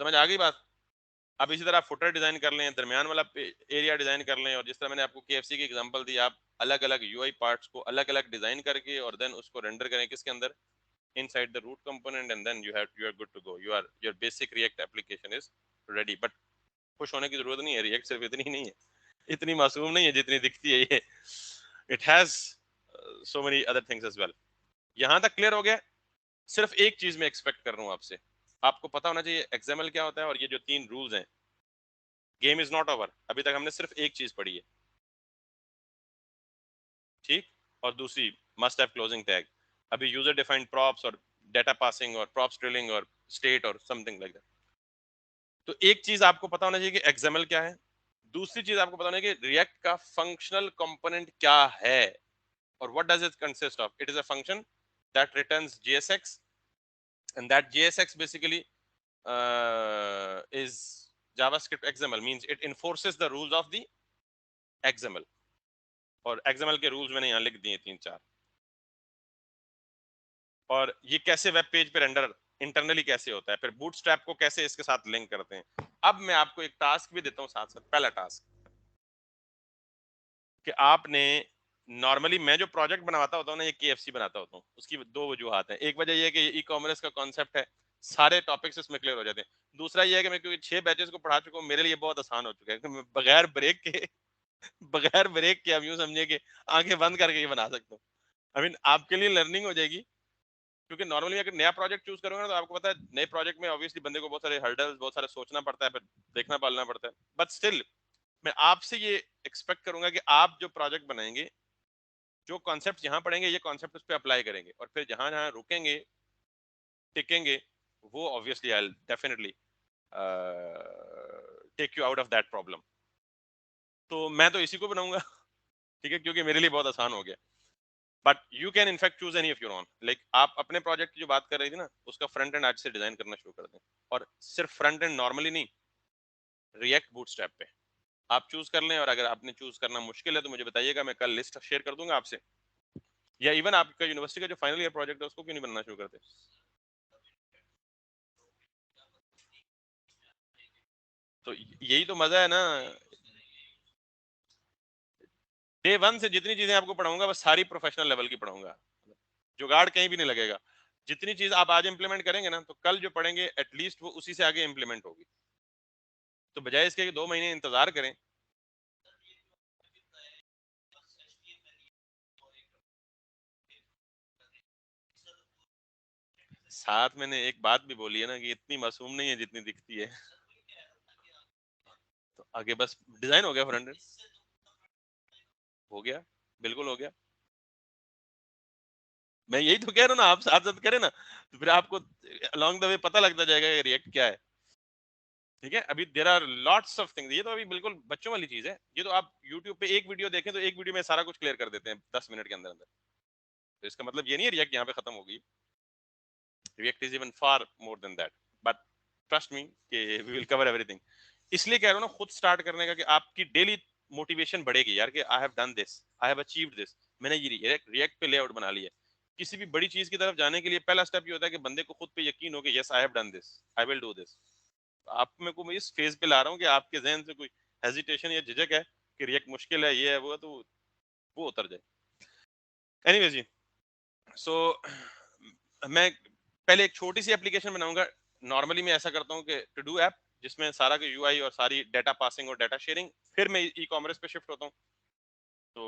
समझ आ गई बात? अब इसी तरह आप फुटर डिजाइन कर लें, दरमियान वाला एरिया डिजाइन कर लें, और जिस तरह मैंने आपको KFC की एग्जांपल दी, आप अलग अलग यूआई पार्ट्स को अलग अलग डिजाइन करके और देन उसको रेंडर करें किसके अंदर, inside the root component, and then you are good to go, your basic React application is ready। but खुश होने की जरूरत नहीं है, React सिर्फ इतनी ही नहीं है, इतनी मासूम नहीं है जितनी दिखती है ये, it has so many other things as well। यहां तक क्लियर हो गया? सिर्फ एक चीज मैं एक्सपेक्ट कर रहा हूं आपसे, आपको पता होना चाहिए XML क्या होता है, और ये जो तीन रूल्स हैं, गेम इज नॉट ओवर, अभी तक हमने सिर्फ एक चीज पढ़ी है, ठीक? और दूसरी मस्ट हैव क्लोजिंग टैग, अभी यूजर डिफाइंड प्रॉप्स और डेटा पासिंग और प्रॉप्स ड्रिलिंग और स्टेट और समथिंग लाइक दैट। तो एक चीज आपको पता होना चाहिए कि XML क्या है, दूसरी चीज आपको पता होना चाहिए कि रिएक्ट का फंक्शनल कंपोनेंट क्या है, और what does it consist of. It is a function that returns JSX, and that JSX basically is JavaScript XML, means it enforces the rules of the XML, और XML के रूल्स मैंने यहाँ लिख दिए तीन चार। और ये कैसे वेब पेज पे रेंडर इंटरनली कैसे होता है, फिर बूटस्ट्रैप को कैसे इसके साथ लिंक करते हैं। अब मैं आपको एक टास्क भी देता हूँ साथ साथ। पहला टास्क कि आपने, नॉर्मली मैं जो प्रोजेक्ट बनाता होता हूँ ना, ये KFC बनाता होता हूँ, उसकी दो वजूहत है। एक वजह ये है कि ई कॉमर्स का कॉन्सेप्ट है, सारे टॉपिक्स इसमें क्लियर हो जाते हैं। दूसरा ये है कि मैं क्योंकि 6 बैचेस को पढ़ा चुका हूँ, मेरे लिए बहुत आसान हो चुका है कि मैं बगैर ब्रेक के बगैर ब्रेक के, आप यूं समझिए कि आंखें बंद करके ये बना सकता हूँ। आई मीन आपके लिए लर्निंग हो जाएगी, क्योंकि नॉर्मली अगर नया प्रोजेक्ट चूज करोगे ना, तो आपको पता है नए प्रोजेक्ट में ऑब्वियसली बंदे को बहुत सारे हर्डल्स, बहुत सारे सोचना पड़ता है, फिर देखना पालना पड़ता है। बट स्टिल मैं आपसे ये एक्सपेक्ट करूंगा कि आप जो प्रोजेक्ट बनाएंगे, जो कॉन्सेप्ट यहाँ पढ़ेंगे, ये कॉन्सेप्ट उस पर अप्लाई करेंगे, और फिर जहां जहां रुकेंगे टिकेंगे, वो obviously I definitely take you out of that problem. तो मैं तो इसी को बनाऊंगा ठीक है, क्योंकि मेरे लिए बहुत आसान हो गया। But you can in fact choose any of your own, like आप अपने प्रोजेक्ट की जो बात कर रही थी ना, उसका फ्रंट एंड आज से डिजाइन करना शुरू कर दें। और सिर्फ फ्रंट एंड नॉर्मली नहीं, रिएक्ट बूटस्ट्रैप पे आप चूज कर लें। और अगर आपने चूज करना मुश्किल है तो मुझे बताइएगा, मैं कल लिस्ट शेयर कर दूंगा आपसे। या इवन आपका यूनिवर्सिटी का जो फाइनल ईयर प्रोजेक्ट है उसको क्यों नहीं बनना शुरू करते। तो यही तो मजा है ना, डे वन से जितनी चीजें आपको पढ़ाऊंगा बस सारी प्रोफेशनल लेवल की पढ़ाऊंगा, जुगाड़ कहीं भी नहीं लगेगा। जितनी चीज आप आज इंप्लीमेंट करेंगे ना, तो कल जो पढ़ेंगे एटलीस्ट वो उसी से आगे इंप्लीमेंट होगी। तो बजाय इसके कि 2 महीने इंतजार करें। साथ मैंने एक बात भी बोली है ना कि इतनी मासूम नहीं है जितनी दिखती है। तो आगे बस डिजाइन हो गया फ्रंट एंड, हो गया, बिल्कुल हो गया। मैं यही तो कह रहा हूँ ना, आप साथ साथ करें ना, तो फिर आपको अलोंग द वे पता लगता जाएगा कि रिएक्ट क्या है। ठीक है, अभी there are lots of things, ये तो अभी बिल्कुल बच्चों वाली चीज है। ये तो आप यूट्यूब पे एक वीडियो देखें तो एक वीडियो में सारा कुछ क्लियर कर देते हैं 10 मिनट के अंदर अंदर। तो इसका मतलब ये नहीं है रिएक्ट यहाँ पे खत्म हो गई। React is even far more than that. But trust me कि वी विल कवर एवरीथिंग। इसलिए कह रहा हूँ ना, खुद स्टार्ट करने का, कि आपकी डेली मोटिवेशन बढ़ेगी यार, कि I have done this, I have achieved this, मैंने ये रिएक्ट पे लेआउट बना लिया। किसी भी बड़ी चीज की तरफ जाने के लिए पहला स्टेप ये होता है कि बंदे को खुद पे यकीन हो कि yes I have done this, I will do this. आप मेरे को मैं इस फेज पे ला रहा हूँ कि आपके जहन से कोई हेजिटेशन या झिझक है कि रिएक्ट मुश्किल है, ये है वो है, तो वो उतर जाए। एनीवेज जी, सो मैं पहले एक छोटी सी एप्लीकेशन बनाऊंगा। नॉर्मली मैं ऐसा करता हूँ कि टू डू ऐप, जिसमें सारा का यूआई और सारी डाटा पासिंग और डाटा शेयरिंग, फिर मैं ई कॉमर्स पे शिफ्ट होता हूँ। तो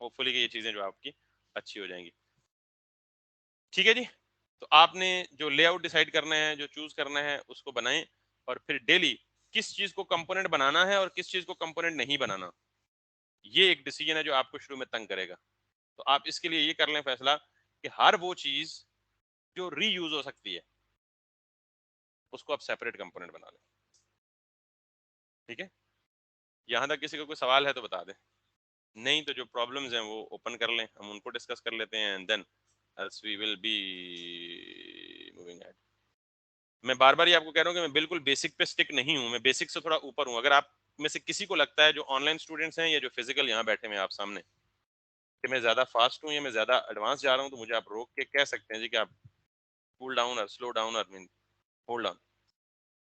होपफुली कि ये चीजें जो आपकी अच्छी हो जाएंगी। ठीक है जी, तो आपने जो लेआउट डिसाइड करना है, जो चूज करना है, उसको बनाएं। और फिर डेली किस चीज को कंपोनेंट बनाना है और किस चीज को कंपोनेंट नहीं बनाना, ये एक डिसीजन है जो आपको शुरू में तंग करेगा। तो आप इसके लिए ये कर लें फैसला कि हर वो चीज जो रीयूज हो सकती है, उसको आप सेपरेट कंपोनेंट बना लें। ठीक है, यहाँ तक किसी का कोई सवाल है तो बता दें, नहीं तो जो प्रॉब्लम्स हैं वो ओपन कर लें, हम उनको डिस्कस कर लेते हैं, and then else we will be moving ahead. मैं बार बार ये आपको कह रहा हूँ कि मैं बिल्कुल बेसिक पे स्टिक नहीं हूँ, मैं बेसिक से थोड़ा ऊपर हूँ। अगर आप में से किसी को लगता है, जो ऑनलाइन स्टूडेंट्स हैं या जो फिजिकल यहाँ बैठे हुए हैं आप सामने, कि मैं ज्यादा फास्ट हूँ या मैं ज्यादा एडवांस जा रहा हूँ, तो मुझे आप रोक के कह सकते हैं जी कि आप कूल डाउन और स्लो डाउन और mean hold on.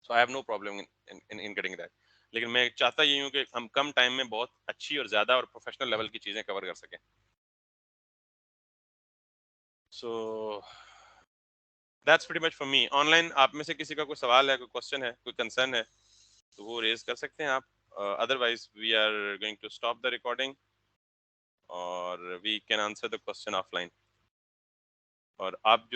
So I have no problem in getting that. लेकिन मैं चाहता ये हूँ कि हम कम टाइम में बहुत अच्छी और ज्यादा और प्रोफेशनल लेवल की चीजें कवर कर सकें। So that's pretty much for me. Online आप में से किसी का कोई सवाल है, कोई क्वेश्चन है, कोई कंसर्न है, तो वो रेज कर सकते हैं आप। Otherwise we are going to stop the recording और we can answer the question offline. और आप